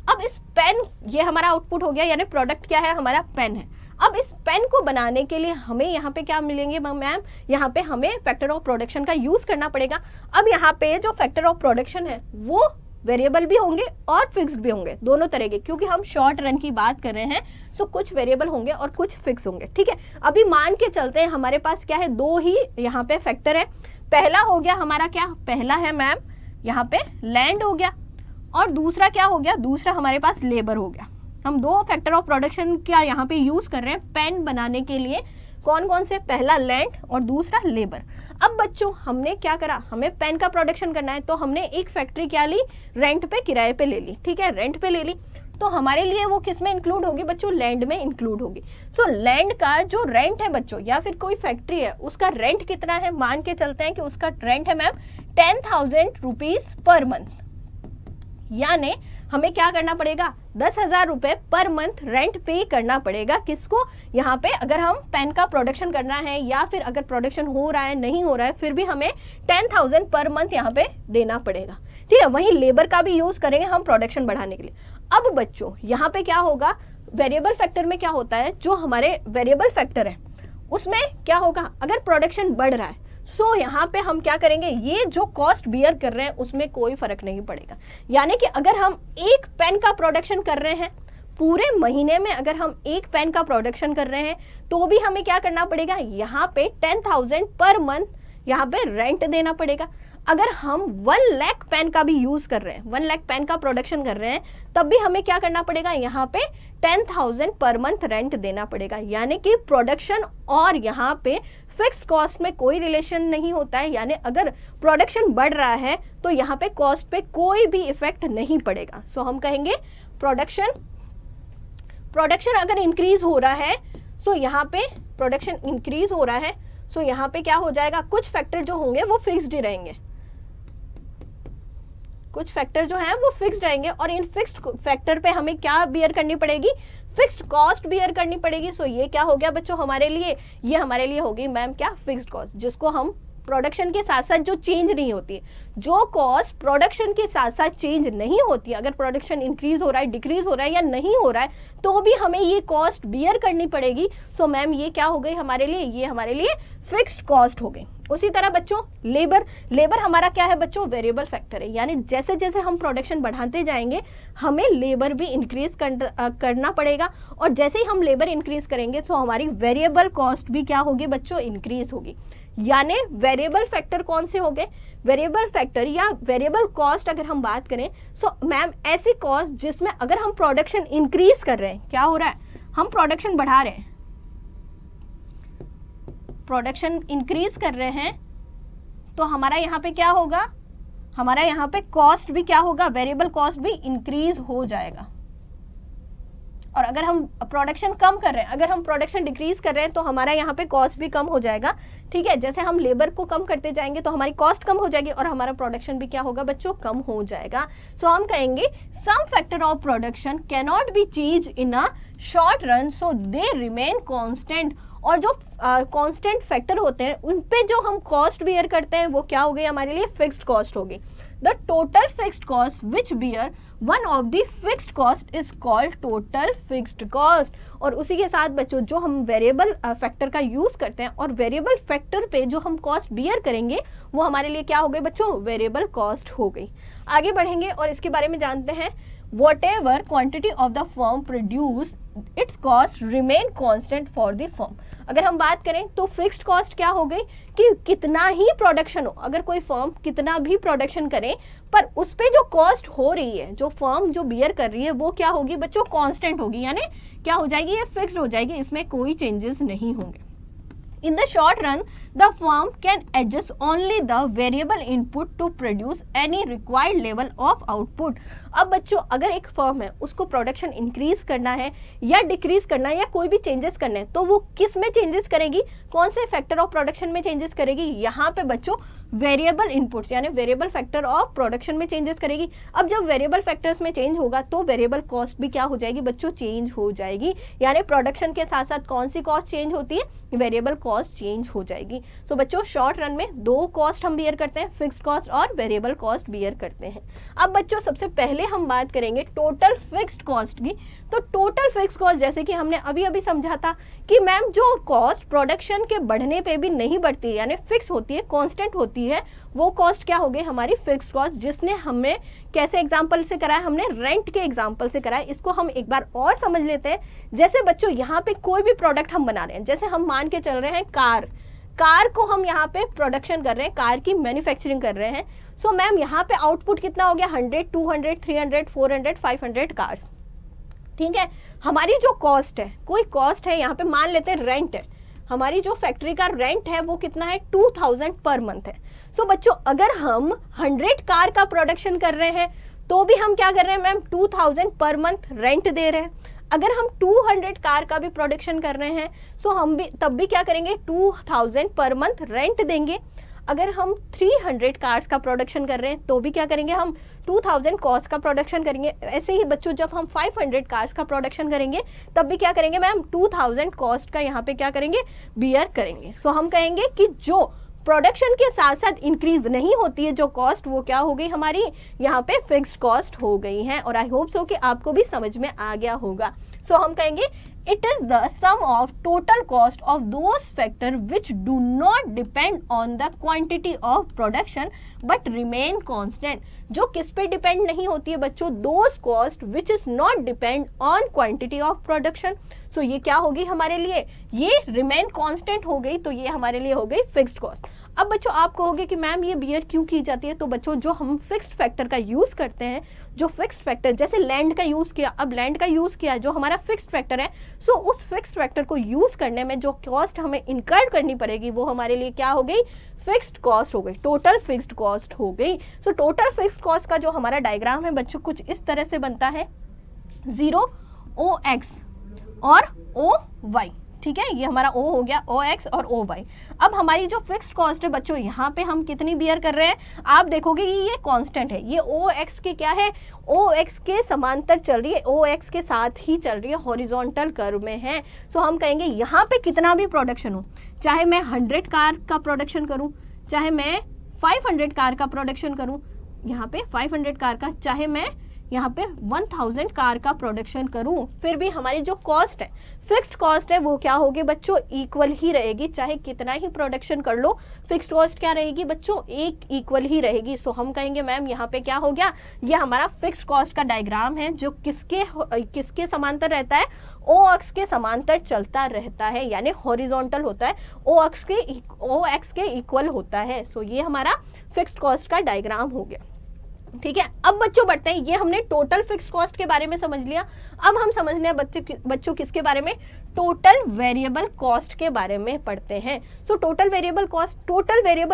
अब इस पेन, ये हमारा आउटपुट हो गया, यानी प्रोडक्ट क्या है हमारा, पेन है। अब इस पेन को बनाने के लिए हमें यहाँ पे क्या मिलेंगे मैम, यहाँ पे हमें फैक्टर ऑफ प्रोडक्शन का यूज करना पड़ेगा। अब यहाँ पे जो फैक्टर ऑफ प्रोडक्शन है वो वेरिएबल भी होंगे और फिक्स्ड भी होंगे, दोनों तरह के, क्योंकि हम शॉर्ट रन की बात कर रहे हैं। सो कुछ वेरिएबल होंगे और कुछ फिक्स होंगे, ठीक है। अभी मान के चलते हैं हमारे पास क्या है, दो ही यहाँ पे फैक्टर है। पहला हो गया हमारा क्या, पहला है मैम यहाँ पे लैंड हो गया, और दूसरा क्या हो गया, दूसरा हमारे पास लेबर हो गया। हम दो फैक्टर ऑफ प्रोडक्शन क्या यहाँ पे यूज कर रहे हैं पेन बनाने के लिए, कौन कौन से, पहला लैंड और दूसरा लेबर। अब बच्चों हमने क्या करा, हमें पेन का प्रोडक्शन करना है तो हमने एक फैक्ट्री क्या ली, रेंट पे, किराए पे ले ली, ठीक है, रेंट पे ले ली। तो हमारे लिए वो किस में इंक्लूड होगी बच्चों, लैंड में इंक्लूड होगी। सो लैंड का जो रेंट है बच्चों, या फिर कोई फैक्ट्री है उसका रेंट कितना है, मान के चलते हैं कि उसका रेंट है मैम 10,000 रुपीज पर मंथ, यानी हमें क्या करना पड़ेगा, 10,000 रुपए पर मंथ रेंट पे करना पड़ेगा। किसको, यहाँ पे अगर हम पेन का प्रोडक्शन करना है या फिर अगर प्रोडक्शन हो रहा है नहीं हो रहा है फिर भी हमें 10,000 पर मंथ यहाँ पे देना पड़ेगा, ठीक है। वहीं लेबर का भी यूज करेंगे हम प्रोडक्शन बढ़ाने के लिए। अब बच्चों यहाँ पे क्या होगा, वेरिएबल फैक्टर में क्या होता है, जो हमारे वेरिएबल फैक्टर है उसमें क्या होगा, अगर प्रोडक्शन बढ़ रहा है सो यहाँ पे हम क्या करेंगे, ये जो कॉस्ट बियर कर रहे हैं उसमें कोई फर्क नहीं पड़ेगा। यानी कि अगर हम एक पेन का प्रोडक्शन कर रहे हैं पूरे महीने में, अगर हम एक पेन का प्रोडक्शन कर रहे हैं तो भी हमें क्या करना पड़ेगा, यहाँ पे 10,000 पर मंथ यहाँ पे रेंट देना पड़ेगा। अगर हम 1 लाख पेन का भी यूज कर रहे हैं, 1 लाख पेन का प्रोडक्शन कर रहे हैं तब भी हमें क्या करना पड़ेगा, यहाँ पे 10,000 पर मंथ रेंट देना पड़ेगा। यानी कि प्रोडक्शन और यहाँ पे फिक्स कॉस्ट में कोई रिलेशन नहीं होता है, यानी अगर प्रोडक्शन बढ़ रहा है तो यहाँ पे कॉस्ट पे कोई भी इफेक्ट नहीं पड़ेगा। सो हम कहेंगे प्रोडक्शन अगर इंक्रीज हो रहा है सो यहाँ पे प्रोडक्शन इंक्रीज हो रहा है सो यहाँ पे क्या हो जाएगा, कुछ फैक्टर जो होंगे वो फिक्स्ड ही रहेंगे, कुछ फैक्टर जो है वो फिक्स्ड रहेंगे और इन फिक्स्ड फैक्टर पे हमें क्या बियर करनी पड़ेगी, फिक्स्ड कॉस्ट बियर करनी पड़ेगी। सो ये क्या हो गया बच्चों हमारे लिए, ये हमारे लिए होगी मैम क्या, फिक्स्ड कॉस्ट, जिसको हम प्रोडक्शन के साथ साथ जो चेंज नहीं होती है, जो कॉस्ट प्रोडक्शन के साथ साथ चेंज नहीं होती, अगर प्रोडक्शन इंक्रीज हो रहा है, डिक्रीज हो रहा है या नहीं हो रहा है तो भी हमें ये कॉस्ट बियर करनी पड़ेगी। सो मैम ये क्या हो गई हमारे लिए, ये हमारे लिए फिक्स्ड कॉस्ट हो गई। उसी तरह बच्चों लेबर हमारा क्या है बच्चों, वेरिएबल फैक्टर है, यानी जैसे जैसे हम प्रोडक्शन बढ़ाते जाएंगे हमें लेबर भी इंक्रीज करना पड़ेगा, और जैसे ही हम लेबर इंक्रीज करेंगे तो हमारी वेरिएबल कॉस्ट भी क्या होगी बच्चों, इंक्रीज होगी। यानी वेरिएबल फैक्टर कौन से हो गए, वेरिएबल फैक्टर या वेरिएबल कॉस्ट अगर हम बात करें सो मैम ऐसी कॉस्ट जिसमें अगर हम प्रोडक्शन इंक्रीज कर रहे हैं, क्या हो रहा है, हम प्रोडक्शन बढ़ा रहे हैं, प्रोडक्शन इंक्रीज कर रहे हैं तो हमारा यहाँ पे क्या होगा, हमारा यहाँ पे कॉस्ट भी क्या होगा, वेरिएबल कॉस्ट भी इंक्रीज हो जाएगा। और अगर हम प्रोडक्शन कम कर रहे हैं, अगर हम प्रोडक्शन डिक्रीज कर रहे हैं तो हमारा यहाँ पे कॉस्ट भी कम हो जाएगा, ठीक है। जैसे हम लेबर को कम करते जाएंगे तो हमारी कॉस्ट कम हो जाएगी और हमारा प्रोडक्शन भी क्या होगा बच्चों, कम हो जाएगा। सो हम कहेंगे some factor of production can not be change in a short run so they remain constant. और जो कांस्टेंट फैक्टर होते हैं उन पे जो हम कॉस्ट बियर करते हैं वो क्या हो गई हमारे लिए, फिक्स्ड कॉस्ट हो गई। The total fixed cost which bear one of the fixed cost is called total fixed cost. और उसी के साथ बच्चों जो हम वेरिएबल फैक्टर का यूज करते हैं और वेरिएबल फैक्टर पे जो हम कॉस्ट बियर करेंगे वो हमारे लिए क्या हो गई बच्चों, वेरिएबल कॉस्ट हो गई। आगे बढ़ेंगे और इसके बारे में जानते हैं whatever quantity of the firm produce its cost remain constant for the firm। अगर हम बात करें तो फिक्स्ड कॉस्ट क्या हो गई कि कितना ही प्रोडक्शन हो, अगर कोई फर्म कितना भी प्रोडक्शन करे पर उस पे जो कॉस्ट हो रही है, जो फर्म जो बियर कर रही है, वो क्या होगी बच्चों, कांस्टेंट होगी, यानी क्या हो जाएगी, ये फिक्स्ड हो जाएगी, इसमें कोई चेंजेस नहीं होंगे। In the short run, the firm can adjust only the variable input to produce any required level of output। अब बच्चों अगर एक फर्म है उसको प्रोडक्शन इंक्रीज करना है या डिक्रीज करना है या कोई भी चेंजेस करना है तो वो किस में चेंजेस करेगी, कौन से फैक्टर ऑफ प्रोडक्शन में चेंजेस करेगी, यहाँ पे बच्चों वेरिएबल इनपुट्स यानी वेरिएबल फैक्टर ऑफ प्रोडक्शन में चेंजेस करेगी। अब जब वेरिएबल फैक्टर्स में चेंज होगा तो वेरिएबल कॉस्ट भी क्या हो जाएगी बच्चों, चेंज हो जाएगी, यानी प्रोडक्शन के साथ साथ कौन सी कॉस्ट चेंज होती है, वेरिएबल कॉस्ट चेंज हो जाएगी। सो बच्चों शॉर्ट रन में दो कॉस्ट हम बियर करते हैं, फिक्स्ड कॉस्ट और वेरिएबल कॉस्ट बियर करते हैं। अब बच्चों सबसे पहले हम बात करेंगे टोटल फिक्स्ड कॉस्ट की। तो टोटल फिक्स्ड कॉस्ट जैसे कि हमने अभी अभी समझा था कि मैम जो कॉस्ट प्रोडक्शन के बढ़ने पे भी नहीं बढ़ती यानी फिक्स होती है, कांस्टेंट होती है, वो कॉस्ट क्या हो गई हमारी फिक्स्ड कॉस्ट, जिसने हमें कैसे एग्जांपल से कराया, हमने रेंट के एग्जांपल से कराया। इसको हम एक बार और समझ लेते हैं। जैसे बच्चों यहाँ पे कोई भी प्रोडक्ट हम बना रहे हैं, जैसे हम मान के चल रहे हैं कार को हम यहाँ पे प्रोडक्शन कर रहे हैं, कार की मैन्युफैक्चरिंग कर रहे हैं। सो मैम यहाँ पे आउटपुट कितना हो गया, 100, 200, 300, 400, 500 कार्स। ठीक है, हमारी जो कॉस्ट है, कोई कॉस्ट है यहाँ पे मान लेते हैं रेंट है, हमारी जो फैक्ट्री का रेंट है वो कितना है, 2000 पर मंथ है। सो बच्चों अगर हम 100 कार का प्रोडक्शन कर रहे हैं तो भी हम क्या कर रहे हैं मैम, 2000 पर मंथ रेंट दे रहे हैं। अगर हम 200 कार का भी प्रोडक्शन कर रहे हैं सो हम भी तब भी क्या करेंगे, 2000 पर मंथ रेंट देंगे। अगर हम 300 कार्स का प्रोडक्शन कर रहे हैं तो भी क्या करेंगे, हम 2000 कॉस्ट का प्रोडक्शन करेंगे। ऐसे ही बच्चों जब हम 500 कार्स का प्रोडक्शन करेंगे तब भी क्या करेंगे मैम, 2000 कॉस्ट का यहाँ पे क्या करेंगे, बियर करेंगे। सो हम कहेंगे कि जो प्रोडक्शन के साथ साथ इंक्रीज नहीं होती है जो कॉस्ट, वो क्या हो गई हमारी यहाँ पे फिक्स्ड कॉस्ट हो गई है। और आई होप सो कि आपको भी समझ में आ गया होगा। सो हम कहेंगे it is the sum of total cost of those factors which do not depend on the quantity of production but remain constant। जो किस पे डिपेंड नहीं होती है बच्चों, those cost which is not depend on quantity of production। सो ये क्या होगी हमारे लिए, ये रिमेन कांस्टेंट हो गई, तो ये हमारे लिए हो गई फिक्स्ड कॉस्ट। अब बच्चों आप कहोगे कि मैम ये बियर क्यों की जाती है, तो बच्चों जो हम फिक्स्ड फैक्टर का यूज करते हैं, जो फिक्स्ड फैक्टर जैसे लैंड का यूज किया, अब लैंड का यूज किया जो हमारा फिक्स्ड फैक्टर है, सो उस फिक्स्ड फैक्टर को यूज करने में जो कॉस्ट हमें इनकर करनी पड़ेगी वो हमारे लिए क्या हो गई, फिक्स्ड कॉस्ट हो गई, टोटल फिक्स्ड कॉस्ट हो गई। सो टोटल फिक्स्ड कॉस्ट का जो हमारा डायग्राम है बच्चों कुछ इस तरह से बनता है, 0 OX और OY। ठीक है, ये हमारा O हो गया, OX और OY। अब हमारी जो फिक्स्ड कॉस्ट है बच्चों यहाँ पे हम कितनी बियर कर रहे हैं, आप देखोगे कि ये कांस्टेंट है, ये OX के क्या है, OX के समांतर चल रही है, OX के साथ ही चल रही है, हॉरिजॉन्टल कर्व में है। सो हम कहेंगे यहाँ पे कितना भी प्रोडक्शन हो, चाहे मैं 100 कार का प्रोडक्शन करूँ, चाहे मैं 500 कार का प्रोडक्शन करूँ, यहाँ पे 500 कार का, चाहे मैं यहाँ पे 1000 कार का प्रोडक्शन करूँ, फिर भी हमारी जो कॉस्ट है, फिक्स्ड कॉस्ट है, वो क्या होगी बच्चों, इक्वल ही रहेगी। चाहे कितना ही प्रोडक्शन कर लो, फिक्स्ड कॉस्ट क्या रहेगी बच्चों, एक इक्वल ही रहेगी। सो हम कहेंगे मैम यहाँ पे क्या हो गया, ये हमारा फिक्स्ड कॉस्ट का डायग्राम है जो किसके समांतर रहता है, ओ अक्ष के समांतर चलता रहता है, यानी हॉरिजॉन्टल होता है, ओ अक्ष के इक्वल होता है। सो ये हमारा फिक्स्ड कॉस्ट का डायग्राम हो गया। ठीक है, अब बच्चों बढ़ते हैं, ये हमने टोटल फिक्स्ड कॉस्ट के बारे में समझ लिया। अब हम समझने हैं बच्चों किसके बारे में, टोटल वेरिएबल कॉस्ट के बारे में पढ़ते हैं। सो टोटल वेरिएबल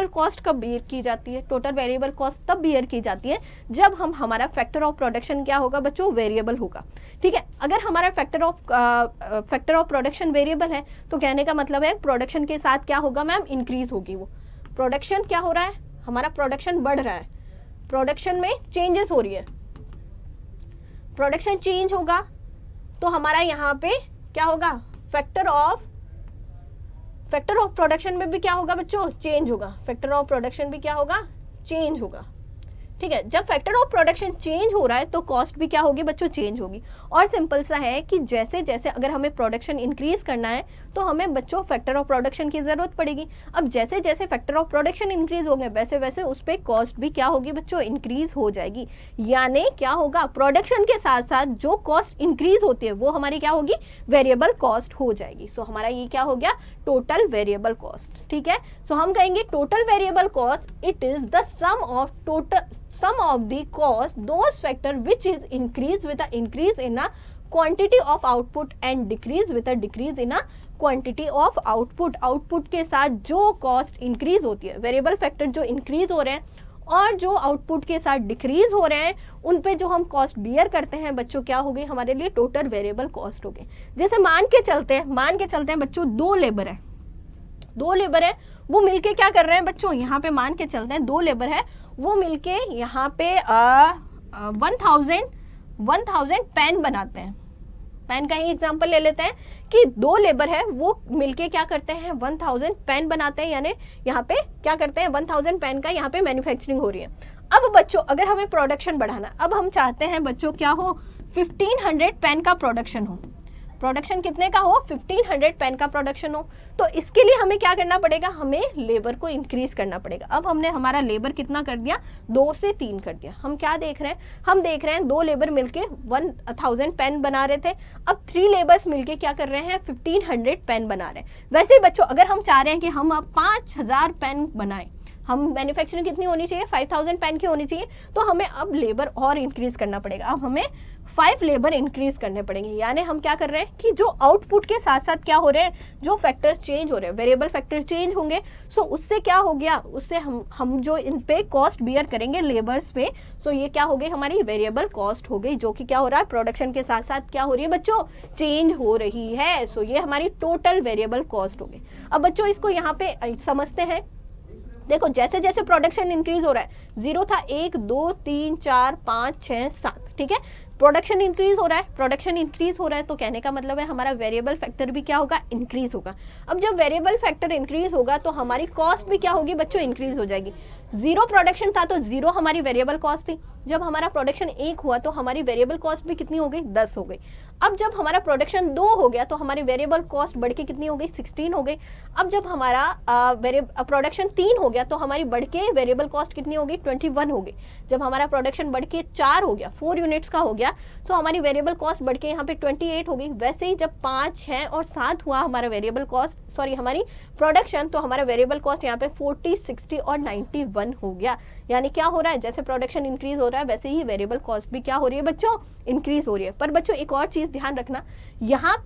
कॉस्ट कब बियर की जाती है, टोटल वेरिएबल कॉस्ट तब बियर की जाती है जब हमारा फैक्टर ऑफ प्रोडक्शन क्या होगा बच्चों, वेरिएबल होगा। ठीक है, अगर हमारा फैक्टर ऑफ प्रोडक्शन वेरिएबल है तो कहने का मतलब है प्रोडक्शन के साथ क्या होगा मैम, इंक्रीज होगी। वो प्रोडक्शन क्या हो रहा है, हमारा प्रोडक्शन बढ़ रहा है, प्रोडक्शन में चेंजेस हो रही है, प्रोडक्शन चेंज होगा तो हमारा यहाँ पे क्या होगा, फैक्टर ऑफ प्रोडक्शन में भी क्या होगा बच्चों, चेंज होगा, फैक्टर ऑफ प्रोडक्शन भी क्या होगा, चेंज होगा। ठीक है, जब फैक्टर ऑफ प्रोडक्शन चेंज हो रहा है तो कॉस्ट भी क्या होगी बच्चों, चेंज होगी। और सिंपल सा है कि जैसे जैसे अगर हमें प्रोडक्शन इंक्रीज करना है तो हमें बच्चों फैक्टर ऑफ प्रोडक्शन की जरूरत पड़ेगी। अब जैसे जैसे फैक्टर ऑफ प्रोडक्शन इंक्रीज होंगे वैसे वैसे उस पर कॉस्ट भी क्या होगी बच्चों, इंक्रीज हो जाएगी। यानी क्या होगा, प्रोडक्शन के साथ साथ जो कॉस्ट इंक्रीज होती है वो हमारी क्या होगी, वेरिएबल कॉस्ट हो जाएगी। सो हमारा ये क्या हो गया, टोटल वेरिएबल कॉस्ट। ठीक है, सो हम कहेंगे total variable cost it is the sum of the cost those factor which is increase with a increase in a quantity of output and decrease with a decrease in a quantity of output। Output के साथ जो cost increase होती है, variable factor जो increase हो रहे हैं और जो आउटपुट के साथ डिक्रीज हो रहे हैं उन पे जो हम कॉस्ट बियर करते हैं बच्चों, क्या हो गई हमारे लिए टोटल वेरिएबल कॉस्ट हो गई। जैसे मान के चलते हैं बच्चों दो लेबर है वो मिलके क्या कर रहे हैं बच्चों, यहाँ पे मान के चलते हैं दो लेबर है वो मिलके यहाँ पे 1000 पेन बनाते हैं। पेन का ही एग्जांपल ले लेते हैं कि दो लेबर है वो मिलके क्या करते हैं 1000 पेन बनाते हैं, यानी यहाँ पे क्या करते हैं 1000 पेन का यहाँ पे मैन्युफैक्चरिंग हो रही है। अब बच्चों अगर हमें प्रोडक्शन बढ़ाना, अब हम चाहते हैं बच्चों क्या हो, 1500 पेन का प्रोडक्शन हो। प्रोडक्शन कितने का हो, 1500 पेन का प्रोडक्शन हो। तो इसके लिए हमें क्या करना पड़ेगा, हमें लेबर को इंक्रीज करना पड़ेगा। अब हमने हमारा लेबर कितना कर दिया, 2 से 3 कर दिया। हम क्या देख रहे हैं, हम देख रहे हैं दो लेबर मिलके 1000 पेन बना रहे थे, अब 3 लेबर्स मिलके क्या कर रहे हैं 1500 पेन बना रहे हैं। वैसे ही बच्चों अगर हम चाह रहे हैं कि हम अब 5000 पेन बनाएं, हम मैन्युफैक्चरिंग कितनी होनी चाहिए 5000 पेन की होनी चाहिए, तो हमें अब लेबर और इंक्रीज करना पड़ेगा। अब हमें 5 लेबर इंक्रीज करने पड़ेंगे। यानी हम क्या कर रहे हैं कि जो आउटपुट के साथ साथ क्या हो रहे हैं, जो फैक्टर चेंज हो रहे हैं, वेरिएबल फैक्टर चेंज होंगे, सो उससे क्या हो गया, उससे हम जो इन पे कॉस्ट बियर करेंगे लेबर्स पे, सो ये क्या हो गई हमारी वेरिएबल कॉस्ट हो गई, जो कि क्या हो रहा है प्रोडक्शन के साथ साथ क्या हो रही है बच्चों, चेंज हो रही है। सो ये हमारी टोटल वेरिएबल कॉस्ट हो गई। अब बच्चों इसको यहाँ पे समझते हैं, देखो जैसे जैसे प्रोडक्शन इंक्रीज हो रहा है, 0 था 1 2 3 4 5 6 7, ठीक है, प्रोडक्शन इंक्रीज हो रहा है, प्रोडक्शन इंक्रीज हो रहा है तो कहने का मतलब है हमारा वेरिएबल फैक्टर भी क्या होगा, इंक्रीज होगा। अब जब वेरिएबल फैक्टर इंक्रीज होगा तो हमारी कॉस्ट भी क्या होगी बच्चों, इंक्रीज हो जाएगी। 0 प्रोडक्शन था तो 0 हमारी वेरिएबल कॉस्ट थी, जब हमारा प्रोडक्शन 1 हुआ तो हमारी वेरिएबल कॉस्ट भी कितनी हो गई, 10 हो गई। अब जब हमारा प्रोडक्शन 2 हो गया तो हमारी वेरिएबल कॉस्ट बढ़ के कितनी हो गई, 16 हो गई। अब जब हमारा प्रोडक्शन 3 हो गया तो हमारी बढ़ के वेरिएबल कॉस्ट कितनी हो गई, 21 हो गई। जब हमारा प्रोडक्शन बढ़ के 4 हो गया, 4 यूनिट्स का हो गया, तो हमारी वेरिएबल कॉस्ट बढ़ के यहाँ पे 28 हो गई। वैसे ही जब 5 6 और 7 हुआ हमारा वेरिएबल कॉस्ट, सॉरी हमारी प्रोडक्शन, तो हमारा वेरिएबल कॉस्ट यहाँ पे 40 60 और 91 हो गया। यानी क्या हो रहा है, जैसे प्रोडक्शन इंक्रीज हो रहा है वैसे ही वेरिएबल कॉस्ट भी क्या हो रही है बच्चों, इंक्रीज हो रही है। पर बच्चों एक और चीज ध्यान रखना, यहाँ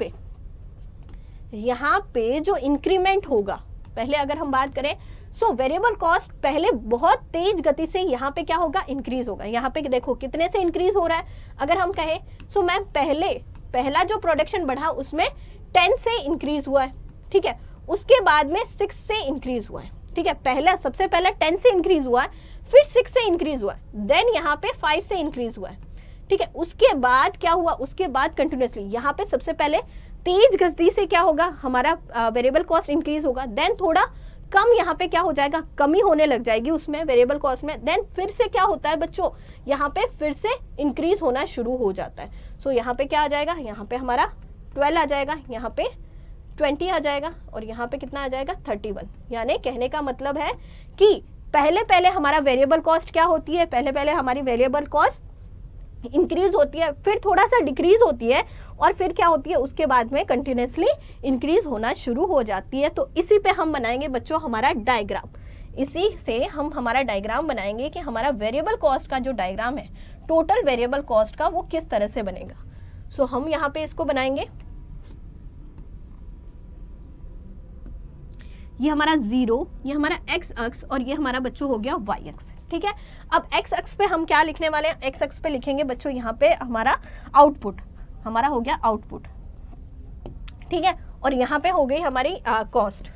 पे जो इंक्रीमेंट होगा, पहले अगर हम बात करें सो वेरिएबल कॉस्ट पहले बहुत तेज गति से यहाँ पे क्या होगा, इंक्रीज होगा। यहाँ पे देखो कितने से इंक्रीज हो रहा है, अगर हम कहें सो मैम पहला जो प्रोडक्शन बढ़ा उसमें 10 से इंक्रीज हुआ है, ठीक है, उसके बाद में 6 से इंक्रीज हुआ है, ठीक है, सबसे पहले 10 से इंक्रीज हुआ है, फिर 6 से इंक्रीज हुआ है, देन यहाँ पे 5 से इंक्रीज हुआ है, ठीक है। उसके बाद क्या हुआ, उसके बाद कंटिन्यूसली यहाँ पे सबसे पहले तेज गति से क्या होगा, हमारा वेरिएबल कॉस्ट इंक्रीज होगा, देन थोड़ा कम यहाँ पे क्या हो जाएगा, कमी होने लग जाएगी उसमें वेरिएबल कॉस्ट में, देन फिर से क्या होता है बच्चों, यहाँ पे फिर से इंक्रीज होना शुरू हो जाता है। सो यहाँ पे क्या आ जाएगा, यहाँ पे हमारा 12 आ जाएगा, यहाँ पे 20 आ जाएगा और यहाँ पे कितना आ जाएगा 31। यानी कहने का मतलब है कि पहले हमारा वेरिएबल कॉस्ट क्या होती है, पहले हमारी वेरिएबल कॉस्ट इंक्रीज होती है, फिर थोड़ा सा डिक्रीज होती है और फिर क्या होती है, उसके बाद में कंटिन्यूसली इंक्रीज होना शुरू हो जाती है। तो इसी पे हम बनाएंगे बच्चों हमारा डायग्राम, इसी से हम हमारा डायग्राम बनाएंगे कि हमारा वेरिएबल कॉस्ट का जो डायग्राम है, टोटल वेरिएबल कॉस्ट का, वो किस तरह से बनेगा। सो हम यहाँ पे इसको बनाएंगे, ये हमारा 0, ये हमारा x अक्ष और ये हमारा बच्चों हो गया y अक्ष, ठीक है। अब x अक्ष पे हम क्या लिखने वाले हैं, x अक्ष पे लिखेंगे बच्चों यहाँ पे हमारा आउटपुट, हमारा हो गया आउटपुट, ठीक है, और यहाँ पे हो गई हमारी कॉस्ट,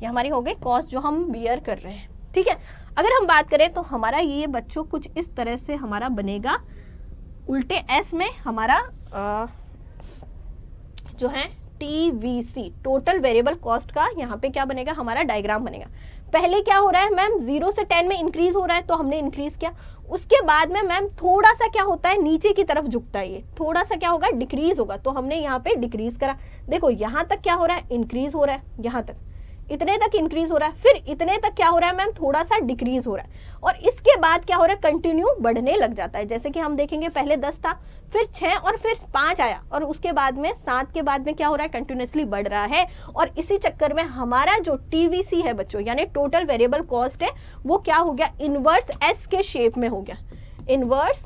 ये हमारी हो गई कॉस्ट जो हम बियर कर रहे हैं, ठीक है। अगर हम बात करें तो हमारा ये बच्चों कुछ इस तरह से हमारा बनेगा, उल्टे s में हमारा जो है TVC, टोटल वेरिएबल कॉस्ट का यहाँ पे क्या बनेगा, हमारा डायग्राम बनेगा। पहले क्या हो रहा है मैम, 0 से 10 में इंक्रीज हो रहा है तो हमने इंक्रीज किया। उसके बाद में मैम थोड़ा सा क्या होता है, नीचे की तरफ झुकता है, ये थोड़ा सा क्या होगा, डिक्रीज होगा, तो हमने यहाँ पे डिक्रीज करा। देखो यहाँ तक क्या हो रहा है, इंक्रीज हो रहा है, यहाँ तक इतने तक इंक्रीज हो रहा है, फिर इतने तक क्या हो रहा है मैम, थोड़ा सा डिक्रीज हो रहा है, और इसके बाद क्या हो रहा है, कंटिन्यू बढ़ने लग जाता है। जैसे कि हम देखेंगे पहले 10 था, फिर 6 और फिर 5 आया, और उसके बाद में 7 के बाद में क्या हो रहा है, कंटिन्यूसली बढ़ रहा है। और इसी चक्कर में हमारा जो टीवीसी है बच्चों, यानी टोटल वेरिएबल कॉस्ट है, वो क्या हो गया, इनवर्स एस के शेप में हो गया, इनवर्स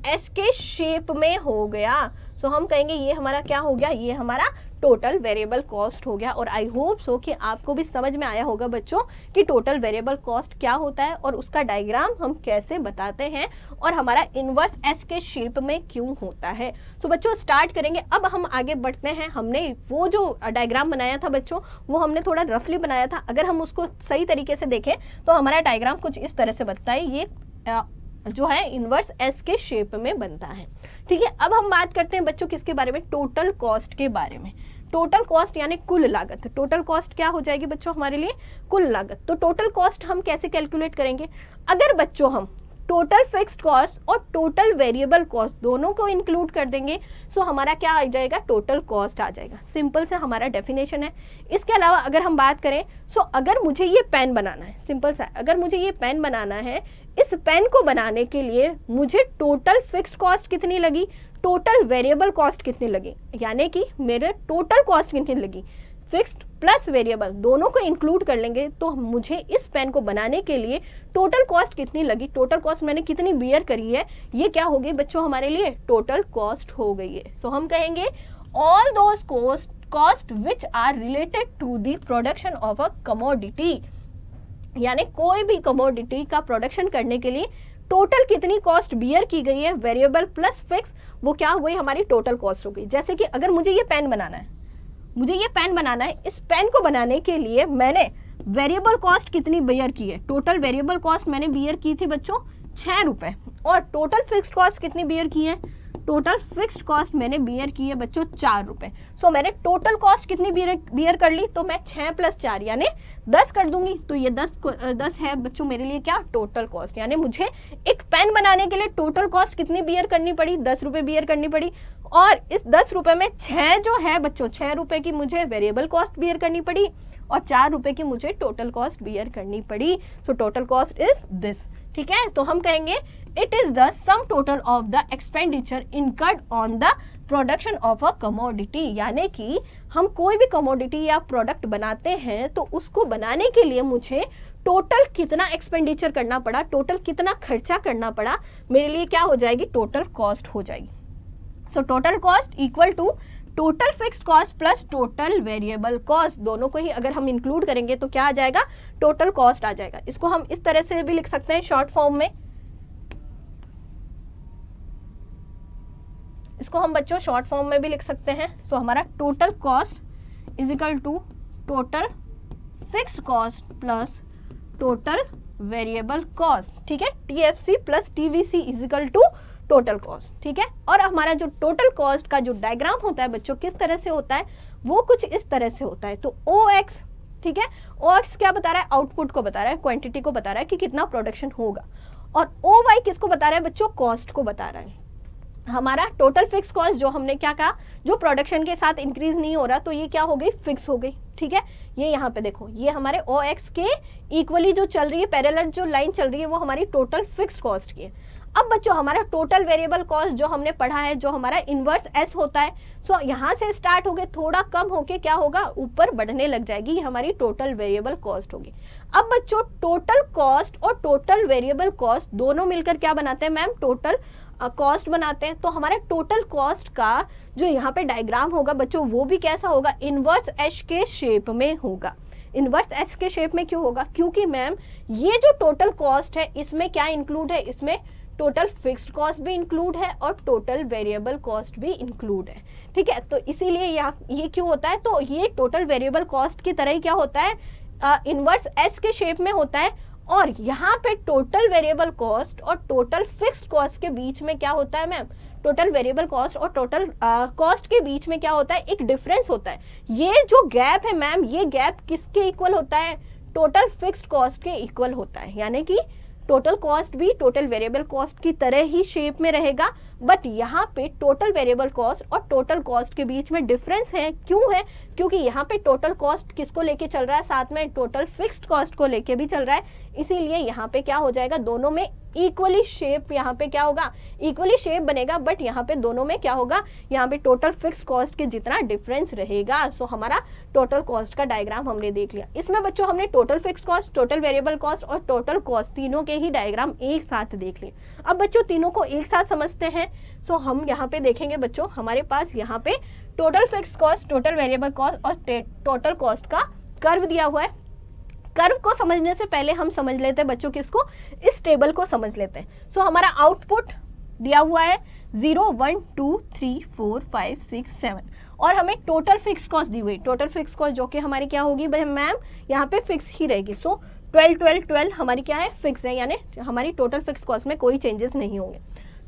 एस के शेप में हो गया। सो हम कहेंगे ये हमारा क्या हो गया, ये हमारा टोटल वेरिएबल कॉस्ट हो गया। और आई होप सो कि आपको भी समझ में आया होगा बच्चों कि टोटल वेरिएबल कॉस्ट क्या होता है और उसका डायग्राम हम कैसे बताते हैं और हमारा इनवर्स एस के शेप में क्यों होता है। सो बच्चों स्टार्ट करेंगे, अब हम आगे बढ़ते हैं। हमने वो जो डायग्राम बनाया था बच्चों, वो हमने थोड़ा रफली बनाया था। अगर हम उसको सही तरीके से देखें तो हमारा डायग्राम कुछ इस तरह से बनता है, ये जो है इनवर्स एस के शेप में बनता है। ठीक है, अब हम बात करते हैं बच्चों किसके बारे में, टोटल कॉस्ट के बारे में। टोटल कॉस्ट यानी कुल लागत। टोटल कॉस्ट क्या हो जाएगी बच्चों हमारे लिए, कुल लागत। तो टोटल कॉस्ट हम कैसे कैलकुलेट करेंगे, अगर बच्चों हम टोटल फिक्स्ड कॉस्ट और टोटल वेरिएबल कॉस्ट दोनों को इंक्लूड कर देंगे, सो हमारा क्या आ जाएगा, टोटल कॉस्ट आ जाएगा। सिंपल से हमारा डेफिनेशन है। इसके अलावा अगर हम बात करें, सो अगर मुझे ये पेन बनाना है, सिंपल सा, अगर मुझे ये पेन बनाना है, इस पेन को बनाने के लिए मुझे टोटल फिक्स्ड कॉस्ट कितनी लगी, टोटल वेरिएबल कॉस्ट कितनी लगी, यानी कि मेरे टोटल कॉस्ट कितनी लगी, फिक्स्ड प्लस वेरिएबल दोनों को इंक्लूड कर लेंगे तो मुझे इस पेन को बनाने के लिए टोटल कॉस्ट कितनी लगी, टोटल कॉस्ट मैंने कितनी बियर करी है, ये क्या हो गई बच्चों हमारे लिए टोटल कॉस्ट हो गई है। सो हम कहेंगे all those cost which are related to the production of a commodity, यानी कोई भी कमोडिटी का प्रोडक्शन करने के लिए टोटल कितनी कॉस्ट बियर की गई है, वेरिएबल प्लस फिक्स, वो क्या हो गई हमारी टोटल कॉस्ट हो गई। जैसे कि अगर मुझे ये पेन बनाना है, इस पेन को बनाने के लिए मैंने वेरिएबल कॉस्ट कितनी बियर की है, टोटल वेरिएबल कॉस्ट मैंने बियर की थी बच्चों 6 रुपए, और टोटल फिक्स्ड कॉस्ट कितनी बियर की है, टोटल फिक्स्ड कॉस्ट मैंने बियर की है बच्चों 4 रुपए। सो मैंने टोटल कॉस्ट कितनी बियर कर ली, तो मैं 6 + 4 यानी 10 कर दूंगी, तो ये 10 है बच्चों मेरे लिए क्या, टोटल कॉस्ट। यानी मुझे एक पेन बनाने के लिए टोटल कॉस्ट कितनी बियर करनी पड़ी, 10 रुपए बियर करनी पड़ी, और इस 10 रुपए में 6 जो है बच्चों, 6 रुपए की मुझे वेरिएबल कॉस्ट बियर करनी पड़ी और 4 रुपए की मुझे टोटल कॉस्ट बियर करनी पड़ी। सो टोटल कॉस्ट इज दिस। ठीक है, तो हम कहेंगे it is the sum total of the expenditure incurred on the production of a commodity, यानी कि हम कोई भी कमोडिटी या प्रोडक्ट बनाते हैं तो उसको बनाने के लिए मुझे टोटल कितना एक्सपेंडिचर करना पड़ा, टोटल कितना खर्चा करना पड़ा, मेरे लिए क्या हो जाएगी, टोटल कॉस्ट हो जाएगी। So total cost equal to total fixed cost plus total variable cost, दोनों को ही अगर हम इंक्लूड करेंगे तो क्या आ जाएगा, टोटल कॉस्ट आ जाएगा। इसको हम इस तरह से भी लिख सकते हैं शॉर्ट फॉर्म में, इसको हम बच्चों शॉर्ट फॉर्म में भी लिख सकते हैं। सो हमारा total cost is equal to total fixed cost plus total variable cost. ठीक है, TFC plus TVC is equal to total cost. ठीक है, और हमारा जो टोटल कॉस्ट का जो डायग्राम होता है बच्चों किस तरह से होता है, वो कुछ इस तरह से होता है। तो OX, ठीक है, OX क्या बता रहा है, आउटपुट को बता रहा है, क्वांटिटी को बता रहा है कि कितना प्रोडक्शन होगा, और OY किसको बता रहा है बच्चों, कॉस्ट को बता रहा है। हमारा टोटल फिक्स कॉस्ट जो हमने क्या कहा, जो प्रोडक्शन के साथ इंक्रीज नहीं हो रहा, तो ये क्या हो गई, फिक्स हो गई। ठीक है, ये यहाँ पे देखो, ये हमारे OX के इक्वली जो चल रही है, पैरेलल जो लाइन चल रही है, वो हमारी टोटल फिक्स कॉस्ट की है। अब बच्चों हमारा टोटल वेरिएबल कॉस्ट जो हमने पढ़ा है, जो हमारा इनवर्स एस होता है, सो यहाँ से स्टार्ट हो गए, थोड़ा कम होके क्या होगा, ऊपर बढ़ने लग जाएगी, ये हमारी टोटल वेरिएबल कॉस्ट होगी। अब बच्चों टोटल कॉस्ट और टोटल वेरिएबल कॉस्ट दोनों मिलकर क्या बनाते हैं मैम, टोटल कॉस्ट बनाते हैं। तो हमारे टोटल कॉस्ट का जो यहाँ पे डायग्राम होगा बच्चों, वो भी कैसा होगा, इनवर्स एच के शेप में होगा। इनवर्स एच के शेप में क्यों होगा, क्योंकि मैम ये जो टोटल कॉस्ट है, इसमें क्या इंक्लूड है, इसमें टोटल फिक्स्ड कॉस्ट भी इंक्लूड है और टोटल वेरिएबल कॉस्ट भी इंक्लूड है। ठीक है, तो इसीलिए यहाँ ये क्यों होता है, तो ये टोटल वेरिएबल कॉस्ट की तरह ही क्या होता है, इनवर्स एस के शेप में होता है, और यहाँ पे टोटल वेरिएबल कॉस्ट और टोटल फिक्स्ड कॉस्ट के बीच में क्या होता है मैम, टोटल वेरिएबल कॉस्ट और टोटल कॉस्ट के बीच में क्या होता है, एक डिफरेंस होता है। ये जो गैप है मैम, ये गैप किसके इक्वल होता है, टोटल फिक्स्ड कॉस्ट के इक्वल होता है। यानी कि टोटल कॉस्ट भी टोटल वेरिएबल कॉस्ट की तरह ही शेप में रहेगा, बट यहाँ पे टोटल वेरिएबल कॉस्ट और टोटल कॉस्ट के बीच में डिफरेंस है। क्यों है, क्योंकि यहाँ पे टोटल कॉस्ट किसको लेके चल रहा है, साथ में टोटल फिक्स्ड कॉस्ट को लेके भी चल रहा है, इसीलिए यहाँ पे क्या हो जाएगा, दोनों में इक्वली शेप, यहाँ पे क्या होगा, इक्वली शेप बनेगा, बट यहाँ पे दोनों में क्या होगा, यहाँ पे टोटल फिक्स्ड कॉस्ट के जितना डिफरेंस रहेगा। सो हमारा टोटल कॉस्ट का डायग्राम हमने देख लिया। इसमें बच्चों हमने total fixed cost, total variable cost और टोटल कॉस्ट तीनों के ही डायग्राम एक साथ देख लिए। अब बच्चों तीनों को एक साथ समझते हैं। सो हम यहाँ पे देखेंगे बच्चों, हमारे पास यहाँ पे total fixed cost, total variable cost और टोटल कॉस्ट का कर्व दिया हुआ है। कर्व को समझने से पहले हम समझ लेते हैं बच्चों किसको, इस टेबल को समझ लेते हैं। सो हमारा आउटपुट दिया हुआ है 0 1 2 3 4 5 6 7 और हमें टोटल फिक्स कॉस्ट दी हुई, टोटल फिक्स कॉस्ट जो कि हमारी क्या होगी मैम, यहाँ पे फिक्स ही रहेगी। सो 12 12 12 हमारी क्या है, फिक्स है, यानी हमारी टोटल फिक्स कॉस्ट में कोई चेंजेस नहीं होंगे।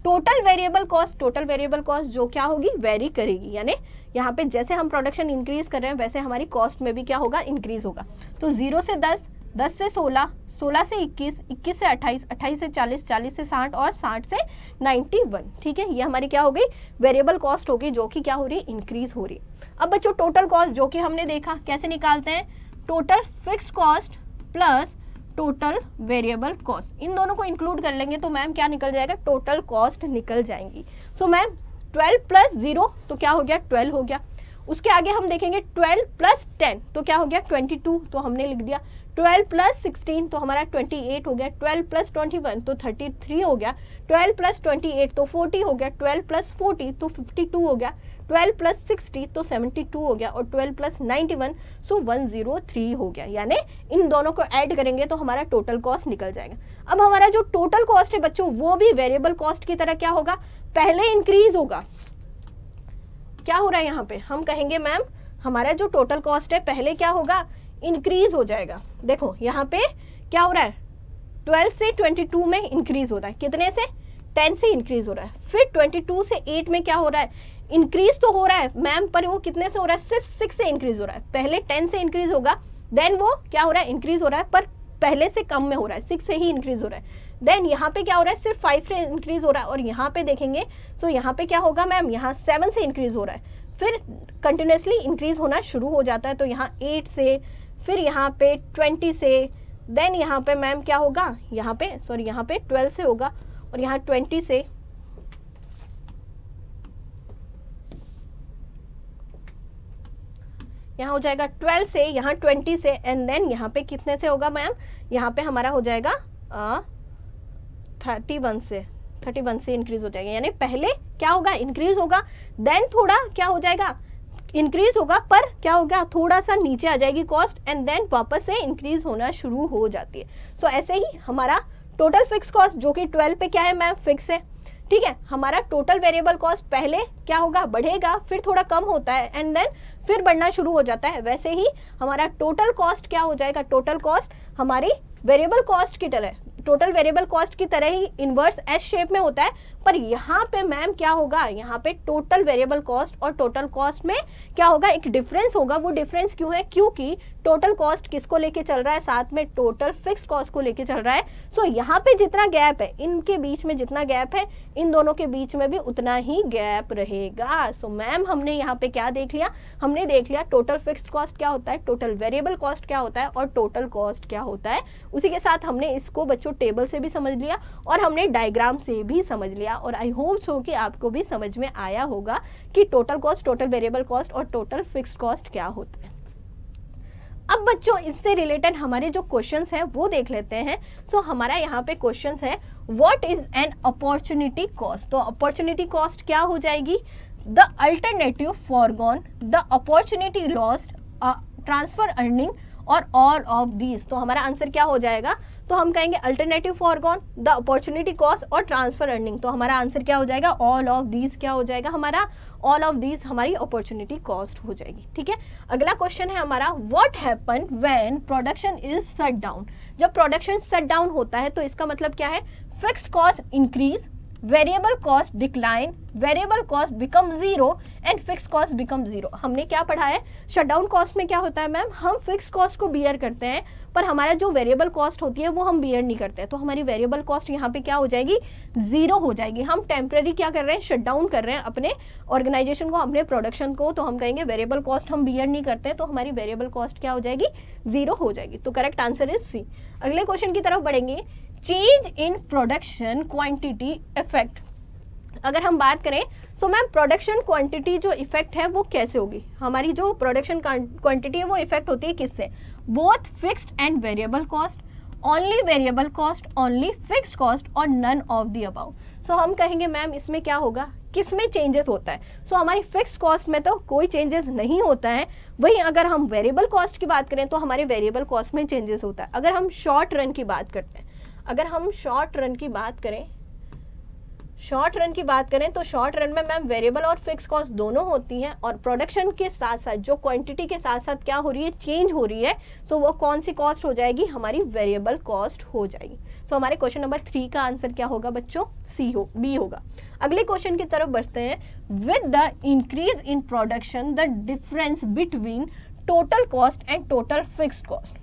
Total variable cost, total variable cost जो क्या होगी, वेरी करेगी, यानी यहाँ पे जैसे हम प्रोडक्शन इंक्रीज कर रहे हैं वैसे हमारी कॉस्ट में भी क्या होगा, इंक्रीज होगा। तो 0 से 10, 10 से 16, 16 से 21, 21 से 28, 28 से 40, 40 से 60 और 60 से 91। ठीक है, ये हमारी क्या हो गई, वेरिएबल कॉस्ट होगी जो कि क्या हो रही है, इंक्रीज हो रही है। अब बच्चों टोटल कॉस्ट जो कि हमने देखा कैसे निकालते हैं, total fixed cost plus total variable cost, इन दोनों को इंक्लूड कर लेंगे तो मैम क्या निकल जाएगा, टोटल कॉस्ट निकल जाएंगी। सो मैम 12 प्लस 0 तो क्या हो गया, 12 हो गया। उसके आगे हम देखेंगे 12 प्लस 10 तो क्या हो गया, 22, तो हमने लिख दिया। 12 प्लस 16 तो हमारा 28 हो गया। 12 प्लस 21 तो 33 हो गया। 12 प्लस 28 तो 40 हो गया। 12 प्लस 40 तो 52 हो गया। 12 प्लस 60 तो 72 हो गया और 12 प्लस 91 सो 103 हो गया। यानी इन दोनों को ऐड करेंगे तो हमारा टोटल कॉस्ट निकल जाएगा। अब हमारा जो टोटल कॉस्ट है बच्चों वो भी वेरिएबल कॉस्ट की तरह क्या होगा, पहले इंक्रीज होगा। क्या हो रहा है यहाँ पे, हम कहेंगे मैम हमारा जो टोटल कॉस्ट है पहले क्या होगा, इंक्रीज हो जाएगा। देखो यहाँ पे क्या हो रहा है, 12 से 22 में इंक्रीज हो रहा है, कितने से, 10 से इंक्रीज हो रहा है। फिर 22 से 8 में क्या हो रहा है, इंक्रीज तो हो रहा है मैम, पर वो कितने से हो रहा है, सिर्फ 6 से इंक्रीज हो रहा है। पहले 10 से इंक्रीज होगा, देन वो क्या हो रहा है, इंक्रीज हो रहा है, पर पहले से कम में हो रहा है, 6 से ही इंक्रीज हो रहा है। देन यहाँ पे क्या हो रहा है, सिर्फ 5 से इंक्रीज हो रहा है। और यहाँ पे देखेंगे तो यहाँ पे क्या होगा मैम, यहाँ 7 से इंक्रीज हो रहा है, फिर कंटिन्यूसली इंक्रीज होना शुरू हो जाता है। तो यहाँ 8 से, फिर यहाँ पे 20 से, देन यहाँ पे मैम क्या होगा, यहाँ पे सॉरी यहाँ पे 12 से होगा और यहाँ 20 से, यहाँ हो जाएगा 12 से, यहाँ 20 से, एंड देन यहाँ पे कितने से होगा मैम, यहाँ पे हमारा हो जाएगा 31 से इंक्रीज हो जाएगा। यानी पहले क्या होगा, इंक्रीज होगा, देन थोड़ा क्या हो जाएगा, इंक्रीज होगा, पर क्या होगा, थोड़ा सा नीचे आ जाएगी कॉस्ट, एंड देन वापस से इंक्रीज होना शुरू हो जाती है। सो ऐसे ही हमारा टोटल फिक्स कॉस्ट जो कि 12 पे क्या है मैम, फिक्स है। ठीक है, हमारा टोटल वेरिएबल कॉस्ट पहले क्या होगा, बढ़ेगा, फिर थोड़ा कम होता है, एंड देन फिर बढ़ना शुरू हो जाता है। वैसे ही हमारा टोटल कॉस्ट क्या हो जाएगा, टोटल कॉस्ट हमारी वेरिएबल कॉस्ट की तरह, टोटल वेरिएबल कॉस्ट की तरह ही इन्वर्स एस शेप में होता है। पर यहाँ पे मैम क्या होगा, यहाँ पे टोटल वेरिएबल कॉस्ट और टोटल कॉस्ट में क्या होगा, एक डिफरेंस होगा। वो डिफरेंस क्यों है, क्योंकि टोटल कॉस्ट किसको लेके चल रहा है, साथ में टोटल फिक्स कॉस्ट को लेके चल रहा है। सो यहाँ पे जितना गैप है, इनके बीच में जितना गैप है, इन दोनों के बीच में भी उतना ही गैप रहेगा। सो मैम हमने यहाँ पे क्या देख लिया, हमने देख लिया टोटल फिक्स्ड कॉस्ट क्या होता है, टोटल वेरिएबल कॉस्ट क्या होता है और टोटल कॉस्ट क्या होता है। उसी के साथ हमने इसको बच्चों टेबल से भी समझ लिया और हमने डायग्राम से भी समझ लिया। और आई होप सो कि आपको भी समझ में आया होगा कि total cost, total variable cost और टोटल फिक्स्ड कॉस्ट क्या होता है। अब बच्चों इससे रिलेटेड हमारे जो क्वेश्चंस हैं वो देख लेते हैं। सो हमारा यहाँ पे क्वेश्चंस है, what is an opportunity cost. तो अपॉर्चुनिटी कॉस्ट क्या हो जाएगी, the alternative foregone, the opportunity lost, transfer earning और ऑल ऑफ दीज, तो हमारा आंसर क्या हो जाएगा, तो हम कहेंगे alternative foregone, the opportunity cost और ट्रांसफर अर्निंग, तो हमारा आंसर क्या हो जाएगा, ऑल ऑफ दीज क्या हो जाएगा हमारा, ऑल ऑफ दीज हमारी अपॉर्चुनिटी कॉस्ट हो जाएगी। ठीक है, अगला क्वेश्चन है हमारा, what happen when production is shut down. जब प्रोडक्शन शट डाउन होता है तो इसका मतलब क्या है, fixed cost increase, variable cost decline, variable cost become zero and fix cost become zero. हमने क्या पढ़ा है, शटडाउन कॉस्ट में क्या होता है मैम, हम फिक्स कॉस्ट को बियर करते हैं पर हमारा जो वेरिएबल कॉस्ट होती है वो हम बियर नहीं करते हैं, तो हमारी वेरिएबल कॉस्ट यहाँ पे क्या हो जाएगी, जीरो हो जाएगी। हम टेम्परेरी क्या कर रहे हैं, शटडाउन कर रहे हैं अपने ऑर्गेनाइजेशन को, अपने प्रोडक्शन को, तो हम कहेंगे वेरिएबल कॉस्ट हम बियर नहीं करते हैं, तो हमारी वेरिएबल कॉस्ट क्या हो जाएगी, जीरो हो जाएगी। तो करेक्ट आंसर इज सी। अगले क्वेश्चन की तरफ बढ़ेंगे, change in production quantity effect. अगर हम बात करें सो मैम प्रोडक्शन क्वांटिटी जो इफेक्ट है वो कैसे होगी, हमारी जो प्रोडक्शन क्वांटिटी है वो इफेक्ट होती है किससे, both fixed and variable cost, only variable cost, only fixed cost और नन ऑफ द अबव। सो हम कहेंगे मैम इसमें क्या होगा, किस में चेंजेस होता है, सो हमारी फिक्स्ड कॉस्ट में तो कोई चेंजेस नहीं होता है, वहीं अगर हम वेरिएबल कॉस्ट की बात करें तो हमारे वेरिएबल कॉस्ट में चेंजेस होता है। अगर हम शॉर्ट रन की बात करते हैं, अगर हम शॉर्ट रन की बात करें तो शॉर्ट रन में मैम वेरिएबल और फिक्स कॉस्ट दोनों होती हैं, और प्रोडक्शन के साथ साथ जो क्वांटिटी के साथ साथ क्या हो रही है, चेंज हो रही है, सो वो कौन सी कॉस्ट हो जाएगी, हमारी वेरिएबल कॉस्ट हो जाएगी। सो हमारे क्वेश्चन नंबर 3 का आंसर क्या होगा बच्चों, बी होगा। अगले क्वेश्चन की तरफ बढ़ते हैं, with the increase in production the difference between total cost and total fixed cost.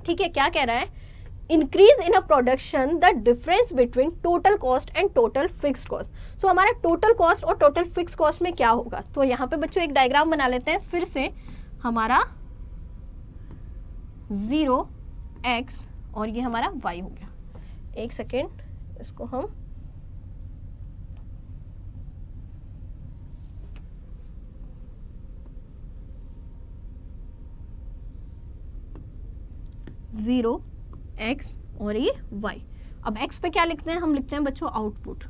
ठीक है, क्या कह रहा है, increase in a production the difference between total cost and total fixed cost. So हमारा टोटल कॉस्ट और टोटल फिक्स्ड कॉस्ट में क्या होगा, तो यहाँ पे बच्चों एक डायग्राम बना लेते हैं फिर से, हमारा 0x और ये हमारा y हो गया। एक सेकेंड, इसको हम जीरो x और ये y। अब x पे क्या लिखते हैं, हम लिखते हैं बच्चों आउटपुट,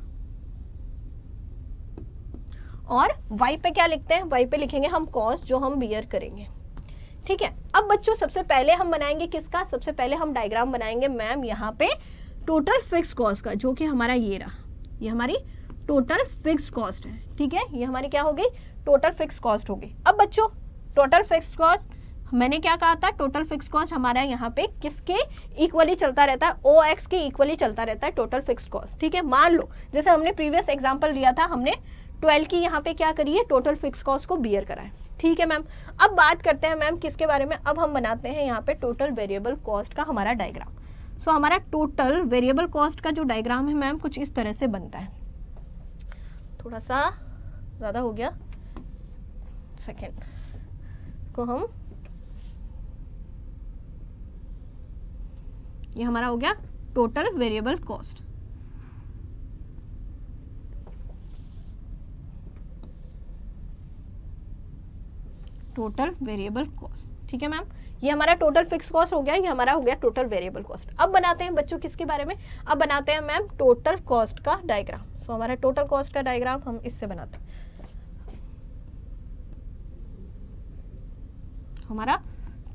और y पे क्या लिखते हैं, y पे लिखेंगे हम कॉस्ट जो हम बियर करेंगे। ठीक है, अब बच्चों सबसे पहले हम बनाएंगे किसका, सबसे पहले हम डायग्राम बनाएंगे मैम यहाँ पे टोटल फिक्स कॉस्ट का, जो कि हमारा ये रहा, ये हमारी टोटल फिक्स कॉस्ट है। ठीक है, ये हमारी क्या हो गई, टोटल फिक्स कॉस्ट हो गई। अब बच्चों टोटल फिक्स कॉस्ट मैंने क्या कहा था, टोटल फिक्स कॉस्ट हमारा यहाँ पे किसके इक्वली चलता रहता है, OX के इक्वली चलता रहता है टोटल फिक्स कॉस्ट। ठीक है, मान लो जैसे हमने प्रीवियस एग्जांपल लिया था, हमने 12 की यहाँ पे क्या करी है, टोटल फिक्स कॉस्ट को बियर करा है। ठीक है मैम, अब बात करते हैं मैम किसके बारे में, अब हम बनाते हैं यहाँ पे टोटल वेरिएबल कॉस्ट का हमारा डायग्राम। सो हमारा टोटल वेरिएबल कॉस्ट का जो डायग्राम है मैम कुछ इस तरह से बनता है, थोड़ा सा ज़्यादा हो गया, सेकेंड को हम, ये हमारा हो गया total variable cost. Total variable cost, ठीक है मैम, ये हमारा टोटल फिक्स कॉस्ट हो गया, ये हमारा हो गया टोटल वेरिएबल कॉस्ट। अब बनाते हैं बच्चों किसके बारे में, अब बनाते हैं मैम टोटल कॉस्ट का डायग्राम। सो हमारा टोटल कॉस्ट का डायग्राम हम इससे बनाते हैं, हमारा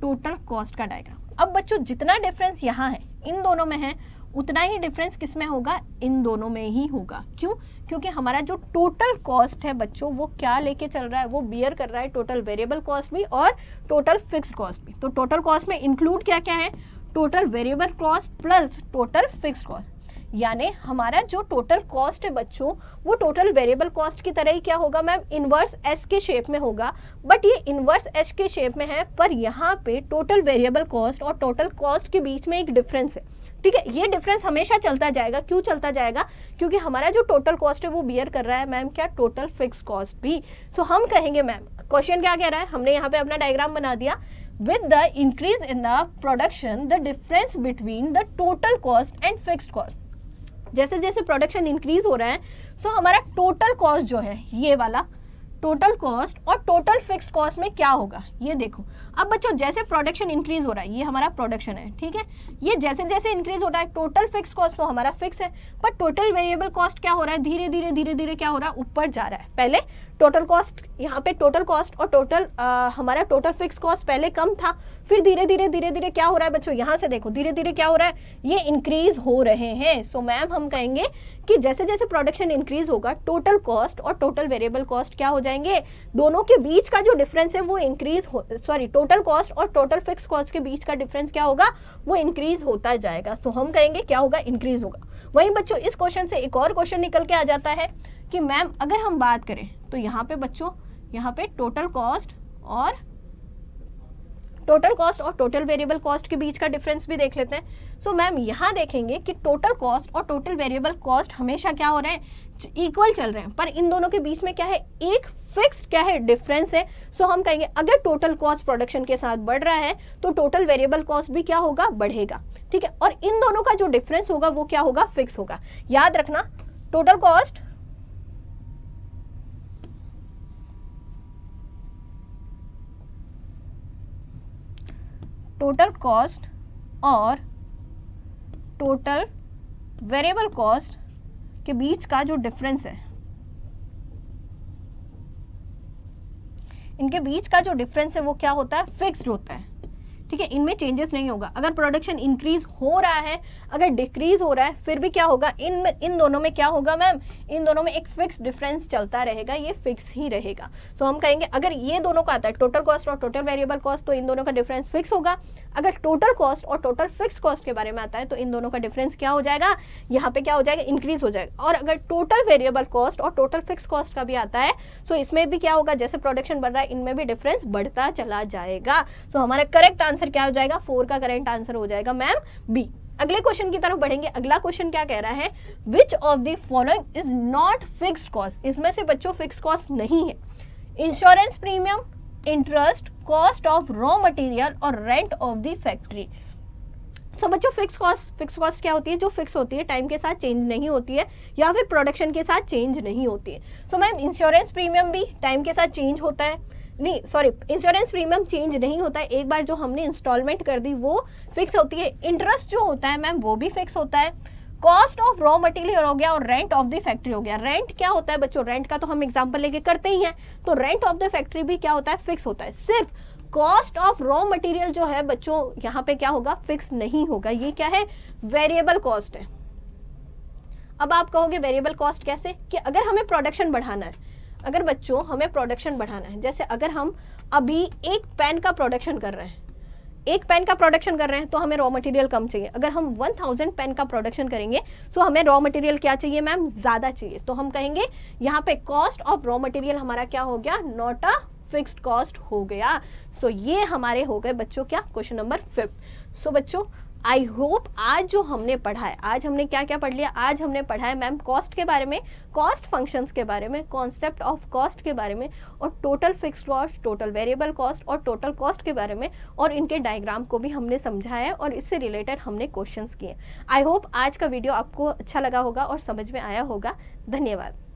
टोटल कॉस्ट का डायग्राम। अब बच्चों जितना डिफरेंस यहाँ है इन दोनों में है, उतना ही डिफरेंस किस में होगा, इन दोनों में ही होगा। क्यों, क्योंकि हमारा जो टोटल कॉस्ट है बच्चों वो क्या लेके चल रहा है, वो बियर कर रहा है टोटल वेरिएबल कॉस्ट भी और टोटल फिक्स्ड कॉस्ट भी। तो टोटल कॉस्ट में इंक्लूड क्या क्या है, total variable cost plus total fixed cost, यानी हमारा जो टोटल कॉस्ट है बच्चों वो टोटल वेरिएबल कॉस्ट की तरह ही क्या होगा मैम, इनवर्स एस के शेप में होगा। बट ये इनवर्स एस के शेप में है, पर यहाँ पे टोटल वेरिएबल कॉस्ट और टोटल कॉस्ट के बीच में एक डिफरेंस है। ठीक है, ये डिफरेंस हमेशा चलता जाएगा। क्यों चलता जाएगा, क्योंकि हमारा जो टोटल कॉस्ट है वो बियर कर रहा है मैम क्या, टोटल फिक्स कॉस्ट भी। सो हम कहेंगे मैम, क्वेश्चन क्या कह रहा है, हमने यहाँ पे अपना डायग्राम बना दिया, with the increase in the production the difference between the total cost and fixed cost। जैसे जैसे प्रोडक्शन इंक्रीज हो रहा है सो हमारा टोटल कॉस्ट जो है ये वाला टोटल कॉस्ट और टोटल फिक्स कॉस्ट में क्या होगा, ये देखो। अब बच्चों जैसे प्रोडक्शन इंक्रीज हो रहा है, ये हमारा प्रोडक्शन है, ठीक है, ये जैसे जैसे इंक्रीज हो रहा है टोटल फिक्स कॉस्ट तो हमारा फिक्स है, पर टोटल वेरिएबल कॉस्ट क्या हो रहा है, धीरे धीरे धीरे धीरे क्या हो रहा है, ऊपर जा रहा है। पहले टोटल कॉस्ट, यहाँ पे टोटल कॉस्ट और टोटल हमारा टोटल फिक्स कॉस्ट पहले कम था, फिर धीरे धीरे क्या हो रहा है बच्चों, यहाँ से देखो धीरे धीरे क्या हो रहा है, ये इंक्रीज हो रहे हैं। सो मैम हम कहेंगे कि जैसे जैसे प्रोडक्शन इंक्रीज होगा टोटल कॉस्ट और टोटल वेरिएबल कॉस्ट क्या हो जाएंगे, दोनों के बीच का जो डिफरेंस है वो इंक्रीज हो, सॉरी टोटल कॉस्ट और टोटल फिक्स कॉस्ट के बीच का डिफरेंस क्या होगा, वो इंक्रीज होता जाएगा। सो हम कहेंगे क्या होगा, इंक्रीज होगा। वहीं बच्चों इस क्वेश्चन से एक और क्वेश्चन निकल के आ जाता है कि मैम अगर हम बात करें तो यहाँ पे बच्चों, यहाँ पे टोटल कॉस्ट और टोटल वेरिएबल कॉस्ट के बीच का डिफरेंस भी देख लेते हैं। सो मैम यहाँ देखेंगे कि टोटल कॉस्ट और टोटल वेरिएबल कॉस्ट हमेशा क्या हो रहे हैं, इक्वल चल रहे हैं, पर इन दोनों के बीच में क्या है, एक फिक्स्ड क्या है, डिफरेंस है। सो हम कहेंगे अगर टोटल कॉस्ट प्रोडक्शन के साथ बढ़ रहा है तो टोटल वेरिएबल कॉस्ट भी क्या होगा, बढ़ेगा, ठीक है। और इन दोनों का जो डिफरेंस होगा वो क्या होगा, फिक्स होगा। याद रखना टोटल कॉस्ट और टोटल वेरिएबल कॉस्ट के बीच का जो डिफरेंस है, इनके बीच का जो डिफरेंस है वो क्या होता है, फिक्स्ड होता है, ठीक है। इनमें चेंजेस नहीं होगा। अगर प्रोडक्शन इंक्रीज हो रहा है, अगर डिक्रीज हो रहा है, फिर भी क्या होगा, इन दोनों में क्या होगा मैम, इन दोनों में एक फिक्स डिफरेंस चलता रहेगा, ये फिक्स ही रहेगा। सो हम कहेंगे अगर ये दोनों का आता है टोटल कॉस्ट और टोटल वेरिएबल कॉस्ट तो इन दोनों का डिफरेंस फिक्स होगा। अगर टोटल कॉस्ट और टोटल फिक्स कॉस्ट के बारे में आता है तो इन दोनों का डिफरेंस क्या हो जाएगा, यहाँ पे क्या हो जाएगा, इंक्रीज हो जाएगा। और अगर टोटल वेरिएबल कॉस्ट और टोटल फिक्स कॉस्ट का भी आता है सो इसमें भी क्या होगा, जैसे प्रोडक्शन बढ़ रहा है इनमें भी डिफरेंस बढ़ता चला जाएगा। सो हमारा करेक्ट आंसर क्या हो जाएगा, 4 का करेक्ट आंसर हो जाएगा मैम बी। अगले क्वेश्चन की तरफ बढ़ेंगे। अगला क्वेश्चन क्या कह रहा है, which of the following is not fixed cost. इसमें से बच्चों फिक्स कॉस्ट नहीं है। Insurance premium, interest, cost of raw material और रेंट ऑफ द फैक्ट्री। सो बच्चों फिक्स कॉस्ट क्या होती है, जो फिक्स होती है, टाइम के साथ चेंज नहीं होती है या फिर प्रोडक्शन के साथ चेंज नहीं होती है। सो मैम इंश्योरेंस प्रीमियम भी टाइम के साथ चेंज होता है, नहीं सॉरी इंश्योरेंस प्रीमियम चेंज नहीं होता है, एक बार जो हमने इंस्टॉलमेंट कर दी वो फिक्स होती है। इंटरेस्ट जो होता है मैम वो भी फिक्स होता है। कॉस्ट ऑफ रॉ मटेरियल हो गया और रेंट ऑफ द फैक्ट्री हो गया। रेंट क्या होता है बच्चों, रेंट का तो हम एग्जांपल लेके करते ही हैं, तो रेंट ऑफ द फैक्ट्री भी क्या होता है, फिक्स होता है। सिर्फ कॉस्ट ऑफ रॉ मटेरियल जो है बच्चों यहाँ पे क्या होगा, फिक्स नहीं होगा, ये क्या है, वेरिएबल कॉस्ट है। अब आप कहोगे वेरिएबल कॉस्ट कैसे, कि अगर हमें प्रोडक्शन बढ़ाना है, अगर बच्चों हमें प्रोडक्शन बढ़ाना है, जैसे अगर हम अभी एक पेन का प्रोडक्शन कर रहे हैं, एक पेन का प्रोडक्शन कर रहे हैं तो हमें रॉ मटेरियल कम चाहिए। अगर हम 1000 पेन का प्रोडक्शन करेंगे तो हमें रॉ मटेरियल क्या चाहिए मैम, ज़्यादा चाहिए। तो हम कहेंगे यहाँ पे कॉस्ट ऑफ रॉ मटेरियल हमारा क्या हो गया, नॉट अ फिक्स्ड कॉस्ट हो गया। सो ये हमारे हो गए बच्चों क्या, क्वेश्चन नंबर 5। सो बच्चों आई होप आज जो हमने पढ़ा है, आज हमने क्या क्या पढ़ लिया, आज हमने पढ़ा है मैम कॉस्ट के बारे में, कॉस्ट फंक्शंस के बारे में, कॉन्सेप्ट ऑफ कॉस्ट के बारे में, और total fixed cost, total variable cost और टोटल कॉस्ट के बारे में, और इनके डायग्राम को भी हमने समझाया है और इससे रिलेटेड हमने क्वेश्चंस किए। आई होप आज का वीडियो आपको अच्छा लगा होगा और समझ में आया होगा। धन्यवाद।